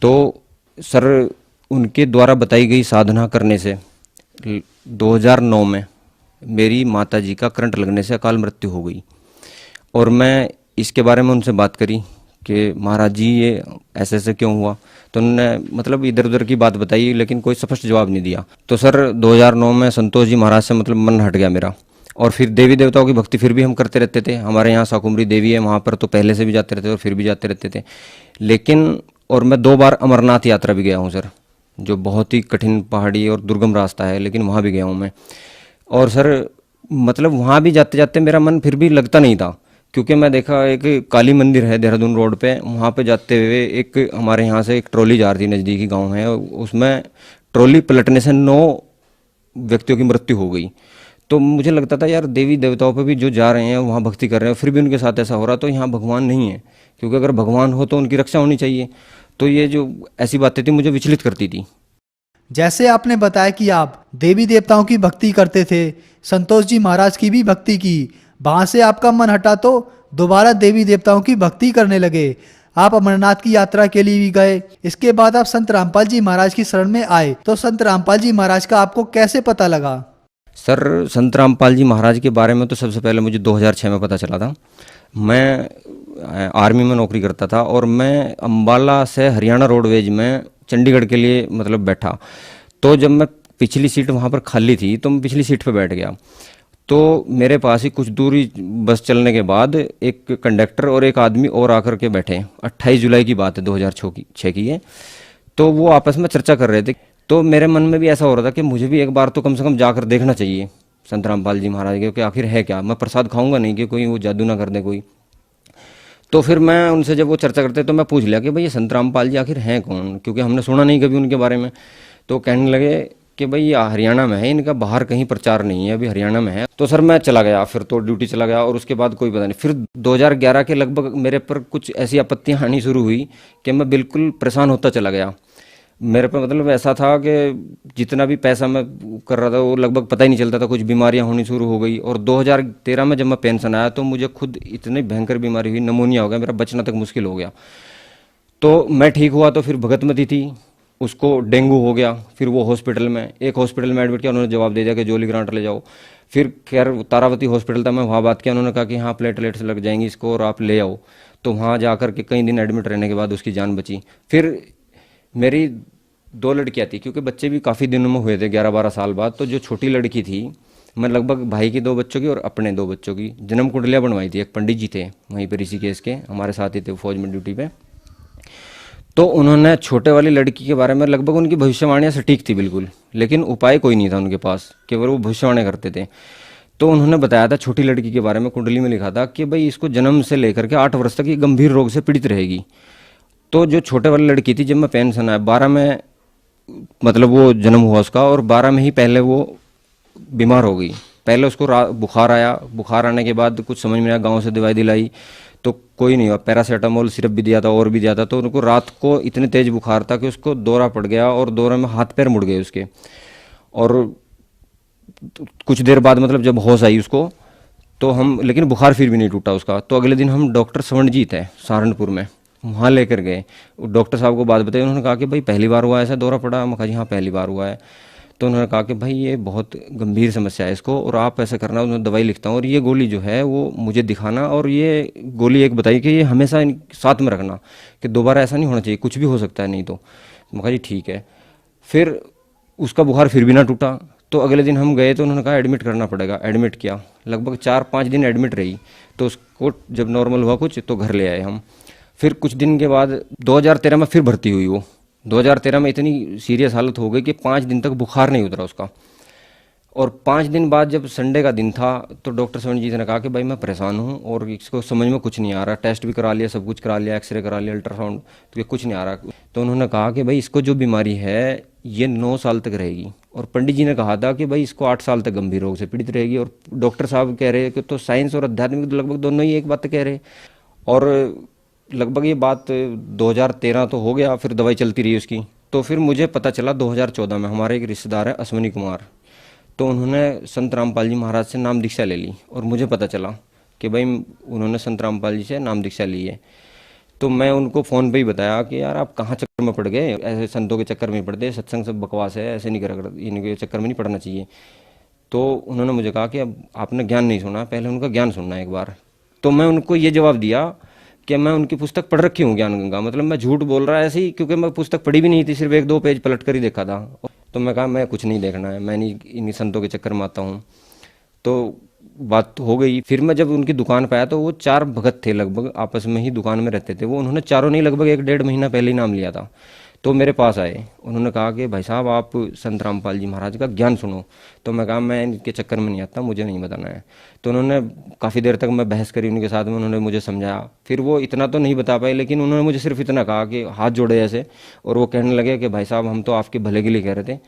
तो सर उनके द्वारा बताई गई साधना करने से 2009 में मेरी माताजी का करंट लगने से अकाल मृत्यु हो गई, और मैं इसके बारे में उनसे बात करी कि महाराज जी ये ऐसे ऐसे क्यों हुआ। तो उन्होंने मतलब इधर उधर की बात बताई, लेकिन कोई स्पष्ट जवाब नहीं दिया। तो सर 2009 में संतोष जी महाराज से मतलब मन हट गया मेरा, और फिर देवी देवताओं की भक्ति फिर भी हम करते रहते थे। हमारे यहाँ शाकुंभरी देवी है, वहाँ पर तो पहले से भी जाते रहते थे और फिर भी जाते रहते थे। लेकिन और मैं 2 बार अमरनाथ यात्रा भी गया हूँ सर, जो बहुत ही कठिन पहाड़ी और दुर्गम रास्ता है, लेकिन वहाँ भी गया हूँ मैं। और सर मतलब वहाँ भी जाते जाते मेरा मन फिर भी लगता नहीं था, क्योंकि मैं देखा एक काली मंदिर है देहरादून रोड पे, वहाँ पे जाते हुए एक हमारे यहाँ से एक ट्रॉली जा रही थी, नज़दीकी गांव है, उसमें ट्रॉली पलटने से 9 व्यक्तियों की मृत्यु हो गई। तो मुझे लगता था यार देवी देवताओं पे भी जो जा रहे हैं वहाँ भक्ति कर रहे हैं, फिर भी उनके साथ ऐसा हो रहा, तो यहाँ भगवान नहीं है, क्योंकि अगर भगवान हो तो उनकी रक्षा होनी चाहिए। तो ये जो ऐसी बातें थी मुझे विचलित करती थी। जैसे आपने बताया कि आप देवी देवताओं की भक्ति करते थे, संतोष जी महाराज की भी भक्ति की, वहां से आपका मन हटा तो दोबारा देवी देवताओं की भक्ति करने लगे। आप अमरनाथ की यात्रा के लिए भी गए। इसके बाद आप संत रामपाल जी महाराज की शरण में आए। तो संत रामपाल जी महाराज का आपको कैसे पता लगा? सर संत रामपाल जी महाराज के बारे में तो सबसे पहले मुझे 2006 में पता चला था। मैं आर्मी में नौकरी करता था, और मैं अंबाला से हरियाणा रोडवेज में चंडीगढ़ के लिए मतलब बैठा। तो जब मैं पिछली सीट वहाँ पर खाली थी तो मैं पिछली सीट पर बैठ गया। तो मेरे पास ही कुछ दूरी बस चलने के बाद एक कंडक्टर और एक आदमी और आकर के बैठे। 28 जुलाई की बात है, 2006 की है। तो वो आपस में चर्चा कर रहे थे। तो मेरे मन में भी ऐसा हो रहा था कि मुझे भी एक बार तो कम से कम जाकर देखना चाहिए संत रामपाल जी महाराज के, कि आखिर है क्या। मैं प्रसाद खाऊंगा नहीं कि कोई वो जादू ना कर दे कोई। तो फिर मैं उनसे जब वो चर्चा करते तो मैं पूछ लिया कि भाई ये संत रामपाल जी आखिर हैं कौन, क्योंकि हमने सुना नहीं कभी उनके बारे में। तो कहने लगे कि भाई ये हरियाणा में है, इनका बाहर कहीं प्रचार नहीं है, अभी हरियाणा में है। तो सर मैं चला गया, फिर तो ड्यूटी चला गया, और उसके बाद कोई पता नहीं। फिर 2011 के लगभग मेरे पर कुछ ऐसी आपत्तियाँ आनी शुरू हुई कि मैं बिल्कुल परेशान होता चला गया। मेरे पे मतलब ऐसा था कि जितना भी पैसा मैं कर रहा था वो लगभग पता ही नहीं चलता था, कुछ बीमारियां होनी शुरू हो गई। और 2013 में जब मैं पेंशन आया तो मुझे खुद इतनी भयंकर बीमारी हुई, निमोनिया हो गया, मेरा बचना तक मुश्किल हो गया। तो मैं ठीक हुआ तो फिर भगतमती थी, उसको डेंगू हो गया। फिर वो हॉस्पिटल में एडमिट किया, उन्होंने जवाब दे दिया कि जोली ग्रांट ले जाओ। फिर खैर तारावती हॉस्पिटल था, मैं वहाँ बात किया, उन्होंने कहा कि हाँ प्लेटलेट्स लग जाएंगी इसको और आप ले आओ। तो वहाँ जाकर के कई दिन एडमिट रहने के बाद उसकी जान बची। फिर मेरी 2 लड़कियां थी, क्योंकि बच्चे भी काफ़ी दिनों में हुए थे 11-12 साल बाद। तो जो छोटी लड़की थी, मैं लगभग भाई की 2 बच्चों की और अपने 2 बच्चों की जन्म कुंडलियाँ बनवाई थी। एक पंडित जी थे वहीं पर ऋषिकेश के, हमारे साथ ही थे, फौज में ड्यूटी पे। तो उन्होंने छोटे वाली लड़की के बारे में लगभग उनकी भविष्यवाणियाँ सटीक थी बिल्कुल, लेकिन उपाय कोई नहीं था उनके पास, केवल वो भविष्यवाणी करते थे। तो उन्होंने बताया था छोटी लड़की के बारे में, कुंडली में लिखा था कि भाई इसको जन्म से लेकर के 8 वर्ष तक ये गंभीर रोग से पीड़ित रहेगी। तो जो छोटे वाली लड़की थी, जब मैं पेंशन आया 12 में मतलब वो जन्म हुआ उसका, और 12 में ही पहले वो बीमार हो गई। पहले उसको बुखार आया, बुखार आने के बाद कुछ समझ में आया, गांव से दवाई दिलाई तो कोई नहीं हुआ, पैरासीटामोल सिरप भी दिया था और भी दिया था। तो उनको रात को इतने तेज बुखार था कि उसको दौरा पड़ गया, और दौरे में हाथ पैर मुड़ गए उसके। और कुछ देर बाद मतलब जब होश आई उसको, तो हम, लेकिन बुखार फिर भी नहीं टूटा उसका। तो अगले दिन हम डॉक्टर स्वर्ण जी थे सहारनपुर में, वहाँ लेकर गए, डॉक्टर साहब को बात बताई, उन्होंने कहा कि भाई पहली बार हुआ है ऐसा दौरा पड़ा? मैं कहा जी हाँ पहली बार हुआ है। तो उन्होंने कहा कि भाई ये बहुत गंभीर समस्या है इसको, और आप ऐसा करना, उन्होंने दवाई लिखता हूँ और ये गोली जो है वो मुझे दिखाना, और ये गोली एक बताई कि ये हमेशा साथ में रखना, कि दोबारा ऐसा नहीं होना चाहिए, कुछ भी हो सकता है नहीं तो। मैं कहा जी ठीक है। फिर उसका बुखार फिर भी ना टूटा, तो अगले दिन हम गए तो उन्होंने कहा एडमिट करना पड़ेगा। एडमिट किया, लगभग 4-5 दिन एडमिट रही, तो उसको जब नॉर्मल हुआ कुछ तो घर ले आए हम। फिर कुछ दिन के बाद 2013 में फिर भर्ती हुई वो। 2013 में इतनी सीरियस हालत हो गई कि 5 दिन तक बुखार नहीं उतरा उसका। और 5 दिन बाद जब संडे का दिन था तो डॉक्टर सवनजीत ने कहा कि भाई मैं परेशान हूँ और इसको समझ में कुछ नहीं आ रहा, टेस्ट भी करा लिया, सब कुछ करा लिया, एक्सरे करा लिया, अल्ट्रासाउंड, तो ये कुछ नहीं आ रहा। तो उन्होंने कहा कि भाई इसको जो बीमारी है ये 9 साल तक रहेगी, और पंडित जी ने कहा था कि भाई इसको 8 साल तक गंभीर रोग से पीड़ित रहेगी। और डॉक्टर साहब कह रहे कि तो साइंस और आध्यात्मिक लगभग दोनों ही एक बात कह रहे। और लगभग ये बात 2013 तो हो गया, फिर दवाई चलती रही उसकी। तो फिर मुझे पता चला 2014 में, हमारे एक रिश्तेदार है अश्विनी कुमार, तो उन्होंने संत रामपाल जी महाराज से नाम दीक्षा ले ली, और मुझे पता चला कि भाई उन्होंने संत रामपाल जी से नाम दीक्षा ली है। तो मैं उनको फ़ोन पे ही बताया कि यार आप कहाँ चक्कर में पड़ गए, ऐसे संतों के चक्कर में पड़ते, सत्संग सब बकवास है, ऐसे नहीं करा, इनके चक्कर में नहीं पड़ना चाहिए। तो उन्होंने मुझे कहा कि अब आपने ज्ञान नहीं सुना, पहले उनका ज्ञान सुनना है एक बार। तो मैं उनको ये जवाब दिया कि मैं उनकी पुस्तक पढ़ रखी हूँ ज्ञान गंगा, मतलब मैं झूठ बोल रहा है ऐसे ही, क्योंकि मैं पुस्तक पढ़ी भी नहीं थी, सिर्फ 1-2 पेज पलट कर ही देखा था। तो मैं कहा मैं कुछ नहीं देखना है, मैं नहीं इन्हीं संतों के चक्कर में आता हूँ। तो बात हो गई। फिर मैं जब उनकी दुकान पे आया तो वो 4 भगत थे, लगभग आपस में ही दुकान में रहते थे वो। उन्होंने चारों नहीं, लगभग 1-1.5 महीना पहले ही नाम लिया था। तो मेरे पास आए, उन्होंने कहा कि भाई साहब आप संत रामपाल जी महाराज का ज्ञान सुनो। तो मैं कहा मैं इनके चक्कर में नहीं आता, मुझे नहीं बताना है। तो उन्होंने काफ़ी देर तक मैं बहस करी उनके साथ में, उन्होंने मुझे समझाया। फिर वो इतना तो नहीं बता पाए, लेकिन उन्होंने मुझे सिर्फ इतना कहा कि हाथ जोड़े ऐसे, और वो कहने लगे कि भाई साहब हम तो आपके भले के लिए कह रहे थे,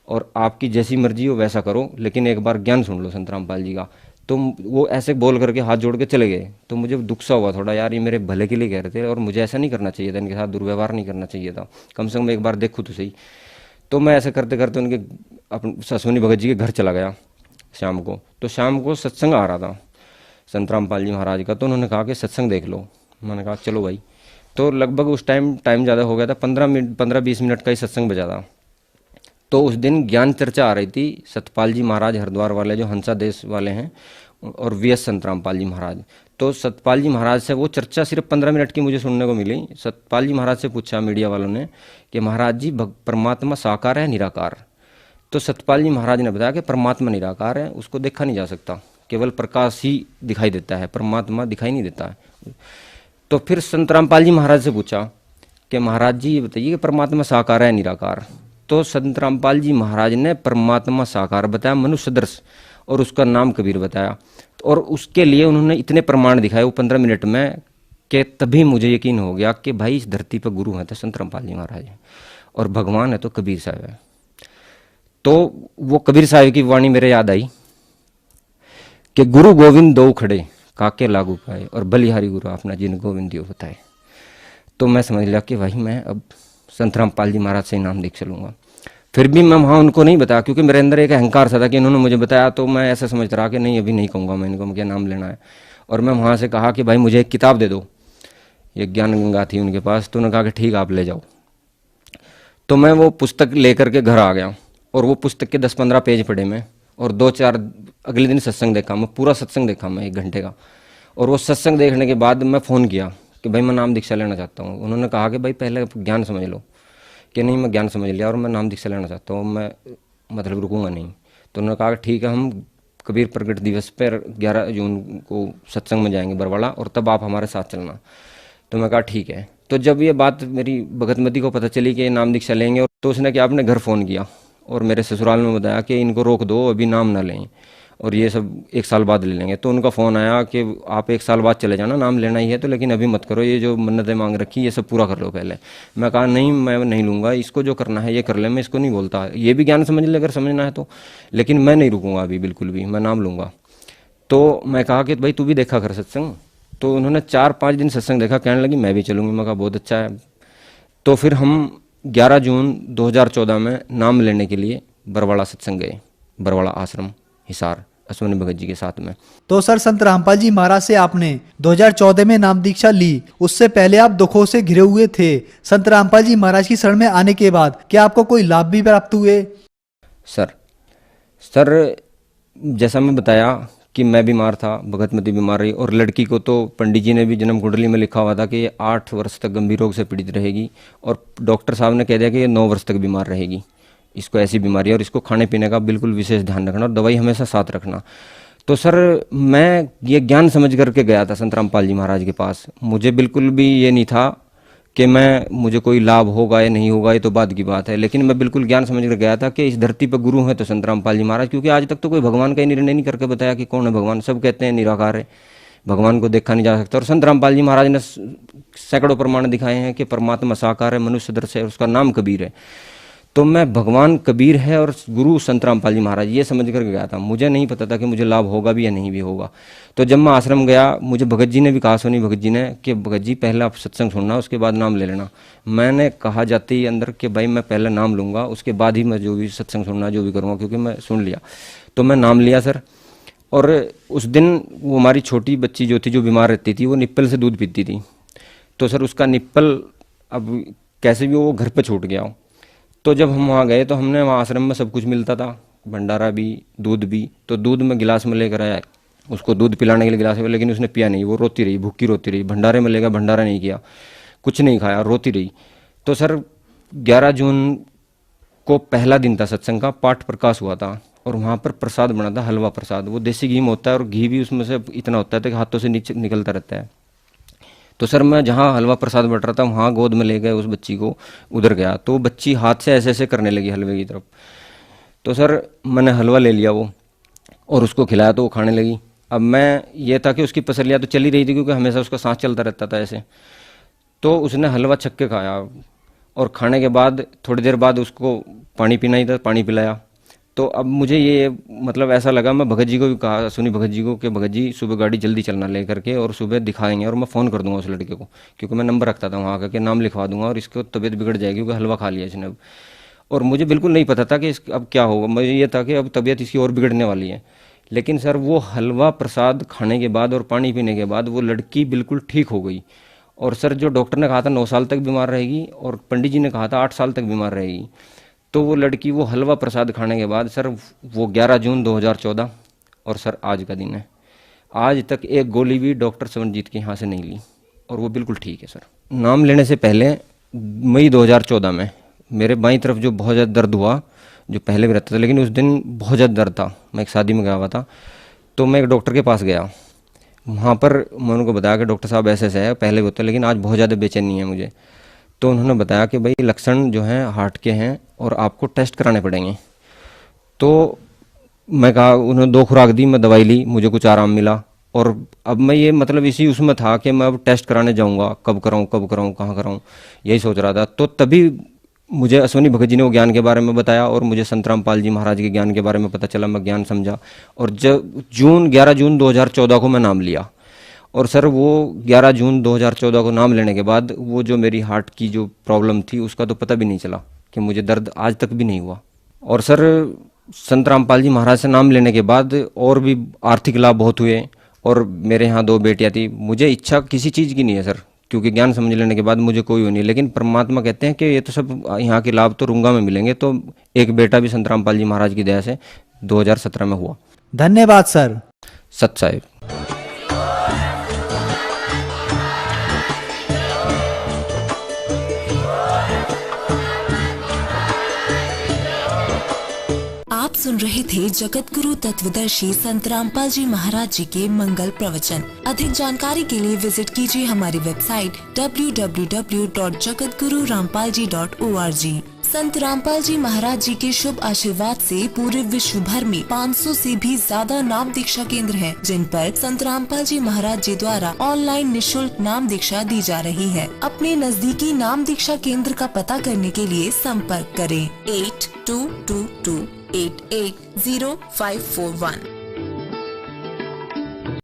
और आपकी जैसी मर्जी हो वैसा करो, लेकिन एक बार ज्ञान सुन लो संत रामपाल जी का। तो वो ऐसे बोल करके हाथ जोड़ के चले गए। तो मुझे दुख सा हुआ थोड़ा, यार ये मेरे भले के लिए कह रहे थे और मुझे ऐसा नहीं करना चाहिए था, इनके साथ दुर्व्यवहार नहीं करना चाहिए था, कम से कम एक बार देखूँ तो सही। तो मैं ऐसे करते करते उनके अपने अश्विनी भगत जी के घर चला गया शाम को। तो शाम को सत्संग आ रहा था संत रामपाल जी महाराज का, तो उन्होंने कहा कि सत्संग देख लो। मैंने कहा चलो भाई। तो लगभग उस टाइम ज़्यादा हो गया था, 15-20 मिनट का ही सत्संग बजा था। तो उस दिन ज्ञान चर्चा आ रही थी, सतपाल जी महाराज हरिद्वार वाले जो हंसा देश वाले हैं, और वीएस संत रामपाल जी महाराज। तो सतपाल जी महाराज से वो चर्चा सिर्फ 15 मिनट की मुझे सुनने को मिली। सतपाल जी महाराज से पूछा मीडिया वालों ने कि महाराज जी परमात्मा साकार है निराकार? तो सतपाल जी महाराज ने बताया कि परमात्मा निराकार है, उसको देखा नहीं जा सकता, केवल प्रकाश ही दिखाई देता है, परमात्मा दिखाई नहीं देता है। तो फिर संत रामपाल जी महाराज से पूछा कि महाराज जी ये बताइए कि परमात्मा साकार है निराकार? तो संत रामपाल जी महाराज ने परमात्मा साकार बताया, मनुष्य सदृश, और उसका नाम कबीर बताया। और उसके लिए उन्होंने इतने प्रमाण दिखाए वो 15 मिनट में कि तभी मुझे यकीन हो गया कि भाई इस धरती पर गुरु हैं तो संत रामपाल जी महाराज और भगवान है तो कबीर साहब है। तो वो कबीर साहब की वाणी मेरे याद आई कि गुरु गोविंद दो खड़े काके लागू पाए, और बलिहारी गुरु अपना जिन गोविंद दियो बताए। तो मैं समझ लिया कि भाई मैं अब संत रामपाल जी महाराज से नाम देख चलूँगा। फिर भी मैं वहाँ उनको नहीं बताया, क्योंकि मेरे अंदर एक अहंकार सा था कि इन्होंने मुझे बताया, तो मैं ऐसा समझता रहा कि नहीं अभी नहीं कहूँगा मैं इनको, मुझे नाम लेना है। और मैं वहाँ से कहा कि भाई मुझे एक किताब दे दो, ये ज्ञान गंगा थी उनके पास। तो उन्होंने कहा कि ठीक आप ले जाओ। तो मैं वो पुस्तक लेकर के घर आ गया, और वो पुस्तक के 10-15 पेज पढ़े मैं, और 2-4 अगले दिन सत्संग देखा मैं, पूरा सत्संग देखा मैं 1 घंटे का। और वो सत्संग देखने के बाद मैं फ़ोन किया कि भाई मैं नाम दीक्षा लेना चाहता हूँ। उन्होंने कहा कि भाई पहले ज्ञान समझ लो, कि नहीं मैं ज्ञान समझ लिया और मैं नाम दीक्षा लेना चाहता हूँ, मैं मतलब रुकूंगा नहीं। तो उन्होंने कहा ठीक है, हम कबीर प्रगट दिवस पर 11 जून को सत्संग में जाएंगे बरवाड़ा, और तब आप हमारे साथ चलना। तो मैं कहा ठीक है। तो जब ये बात मेरी भगतमती को पता चली कि नाम दीक्षा लेंगे, तो उसने क्या अपने घर फ़ोन किया और मेरे ससुराल में बताया कि इनको रोक दो, अभी नाम ना लें, और ये सब 1 साल बाद ले लेंगे। तो उनका फ़ोन आया कि आप 1 साल बाद चले जाना, नाम लेना ही है तो, लेकिन अभी मत करो, ये जो मन्नतें मांग रखी ये सब पूरा कर लो पहले। मैं कहा नहीं मैं नहीं लूँगा, इसको जो करना है ये कर ले, मैं इसको नहीं बोलता, ये भी ज्ञान समझ ले अगर समझना है तो, लेकिन मैं नहीं रुकूँगा अभी बिल्कुल भी, मैं नाम लूँगा। तो मैं कहा कि भाई तू भी देखा कर सत्संग। तो उन्होंने 4-5 दिन सत्संग देखा, कहने लगी मैं भी चलूँगी। मैं कहा बहुत अच्छा है। तो फिर हम 11 जून 2014 में नाम लेने के लिए बरवाड़ा सत्संग गए, बरवाड़ा आश्रम हिसार अश्विनी भगत जी के साथ में। तो सर संत रामपाल जी महाराज से आपने 2014 में नाम दीक्षा ली, उससे पहले आप दुखों से घिरे हुए थे। संत रामपाल जी महाराज की शरण में आने के बाद क्या आपको कोई लाभ भी प्राप्त हुए? सर जैसा मैं बताया कि मैं बीमार था, भगतमती बीमार रही, और लड़की को तो पंडित जी ने भी जन्म कुंडली में लिखा हुआ था कि ये 8 वर्ष तक गंभीर रोग से पीड़ित रहेगी, और डॉक्टर साहब ने कह दिया कि ये 9 वर्ष तक बीमार रहेगी, इसको ऐसी बीमारी है, और इसको खाने पीने का बिल्कुल विशेष ध्यान रखना और दवाई हमेशा साथ रखना। तो सर मैं ये ज्ञान समझ करके गया था संत रामपाल जी महाराज के पास। मुझे बिल्कुल भी ये नहीं था कि मुझे कोई लाभ होगा या नहीं होगा, ये तो बाद की बात है, लेकिन मैं बिल्कुल ज्ञान समझ कर गया था कि इस धरती पर गुरु हैं तो संत रामपाल जी महाराज, क्योंकि आज तक तो कोई भगवान का ही निर्णय नहीं करके बताया कि कौन है भगवान। सब कहते हैं निराकार है, भगवान को देखा नहीं जा सकता, और संत रामपाल जी महाराज ने सैकड़ों प्रमाण दिखाए हैं कि परमात्मा साकार है, मनुष्य सदृश है, उसका नाम कबीर है। तो मैं भगवान कबीर है और गुरु संत रामपाल जी महाराज, ये समझ कर गया था। मुझे नहीं पता था कि मुझे लाभ होगा भी या नहीं भी होगा। तो जब मैं आश्रम गया, मुझे भगत जी ने भी कहा, सोनी भगत जी ने, कि भगत जी पहले आप सत्संग सुनना, उसके बाद नाम ले लेना। मैंने कहा जाते ही अंदर कि भाई मैं पहले नाम लूँगा, उसके बाद ही मैं जो भी सत्संग सुनना जो भी करूँगा, क्योंकि मैं सुन लिया। तो मैं नाम लिया सर, और उस दिन वो हमारी छोटी बच्ची जो थी, जो बीमार रहती थी, वो निप्पल से दूध पीती थी। तो सर उसका निप्पल अब कैसे भी वो घर पर छूट गया। तो जब हम वहाँ गए तो हमने वहाँ आश्रम में सब कुछ मिलता था, भंडारा भी, दूध भी। तो दूध में गिलास में लेकर आया, उसको दूध पिलाने के लिए गिलास में, लेकिन उसने पिया नहीं, वो रोती रही, भूखी रोती रही। भंडारे में लेकर, भंडारा नहीं किया, कुछ नहीं खाया, रोती रही। तो सर 11 जून को पहला दिन था सत्संग का, पाठ प्रकाश हुआ था, और वहाँ पर प्रसाद बना था, हलवा प्रसाद। वो देसी घी में होता है, और घी भी उसमें से इतना होता है कि हाथों से नीचे निकलता रहता है। तो सर मैं जहाँ हलवा प्रसाद बट रहा था, वहाँ गोद में ले गए उस बच्ची को, उधर गया तो बच्ची हाथ से ऐसे ऐसे करने लगी हलवे की तरफ। तो सर मैंने हलवा ले लिया वो, और उसको खिलाया, तो वो खाने लगी। अब मैं ये था कि उसकी पसलियाँ तो चली रही थी, क्योंकि हमेशा उसका सांस चलता रहता था ऐसे। तो उसने हलवा छक के खाया, और खाने के बाद थोड़ी देर बाद उसको पानी पीना ही था, पानी पिलाया। तो अब मुझे ये मतलब ऐसा लगा, मैं भगत जी को भी कहा, सुनी भगत जी को, कि भगत जी सुबह गाड़ी जल्दी चलना ले करके, और सुबह दिखाएंगे, और मैं फ़ोन कर दूंगा उस लड़के को, क्योंकि मैं नंबर रखता था वहाँ का, कि नाम लिखवा दूंगा, और इसको तबीयत बिगड़ जाएगी क्योंकि हलवा खा लिया इसने अब। और मुझे बिल्कुल नहीं पता था कि अब क्या होगा, मुझे ये था कि अब तबीयत इसकी और बिगड़ने वाली है। लेकिन सर वो हलवा प्रसाद खाने के बाद और पानी पीने के बाद वो लड़की बिल्कुल ठीक हो गई। और सर जो डॉक्टर ने कहा था 9 साल तक बीमार रहेगी, और पंडित जी ने कहा था 8 साल तक बीमार रहेगी, तो वो लड़की वो हलवा प्रसाद खाने के बाद सर वो 11 जून 2014, और सर आज का दिन है, आज तक एक गोली भी डॉक्टर सवनजीत के यहाँ से नहीं ली, और वो बिल्कुल ठीक है सर। नाम लेने से पहले मई 2014 में मेरे बाईं तरफ जो बहुत ज़्यादा दर्द हुआ, जो पहले भी रहता था, लेकिन उस दिन बहुत ज़्यादा दर्द था। मैं एक शादी में गया हुआ था, तो मैं एक डॉक्टर के पास गया। वहाँ पर मैं उनको बताया कि डॉक्टर साहब ऐसे ऐसे है, पहले भी होता है, लेकिन आज बहुत ज़्यादा बेचैनी है मुझे। तो उन्होंने बताया कि भाई लक्षण जो हैं हार्ट के हैं, और आपको टेस्ट कराने पड़ेंगे। तो मैं कहा, उन्होंने 2 खुराक दी, मैं दवाई ली, मुझे कुछ आराम मिला। और अब मैं ये मतलब इसी उसमें था कि मैं अब टेस्ट कराने जाऊंगा, कब कराऊं, कहाँ कराऊं, यही सोच रहा था। तो तभी मुझे अश्विनी भगत जी ने वो ज्ञान के बारे में बताया, और मुझे संत रामपाल जी महाराज के ज्ञान के बारे में पता चला। मैं ज्ञान समझा, और जब 11 जून 2014 को मैं नाम लिया। और सर वो 11 जून 2014 को नाम लेने के बाद वो जो मेरी हार्ट की जो प्रॉब्लम थी, उसका तो पता भी नहीं चला, कि मुझे दर्द आज तक भी नहीं हुआ। और सर संत रामपाल जी महाराज से नाम लेने के बाद और भी आर्थिक लाभ बहुत हुए, और मेरे यहाँ 2 बेटियाँ थी। मुझे इच्छा किसी चीज़ की नहीं है सर, क्योंकि ज्ञान समझ लेने के बाद मुझे कोई हो नहीं, लेकिन परमात्मा कहते हैं कि ये तो सब यहाँ के लाभ तो रुंगा में मिलेंगे। तो एक बेटा भी संत रामपाल जी महाराज की दया से 2017 में हुआ। धन्यवाद सर। सत साहिब। आप सुन रहे थे जगत गुरु तत्वदर्शी संत रामपाल जी महाराज जी के मंगल प्रवचन। अधिक जानकारी के लिए विजिट कीजिए हमारी वेबसाइट www.jagatgururampalji.org। संत रामपाल जी महाराज जी के शुभ आशीर्वाद से पूरे विश्व भर में 500 से भी ज्यादा नाम दीक्षा केंद्र हैं, जिन पर संत रामपाल जी महाराज जी द्वारा ऑनलाइन निशुल्क नाम दीक्षा दी जा रही है। अपने नजदीकी नाम दीक्षा केंद्र का पता करने के लिए संपर्क करें 8222880541।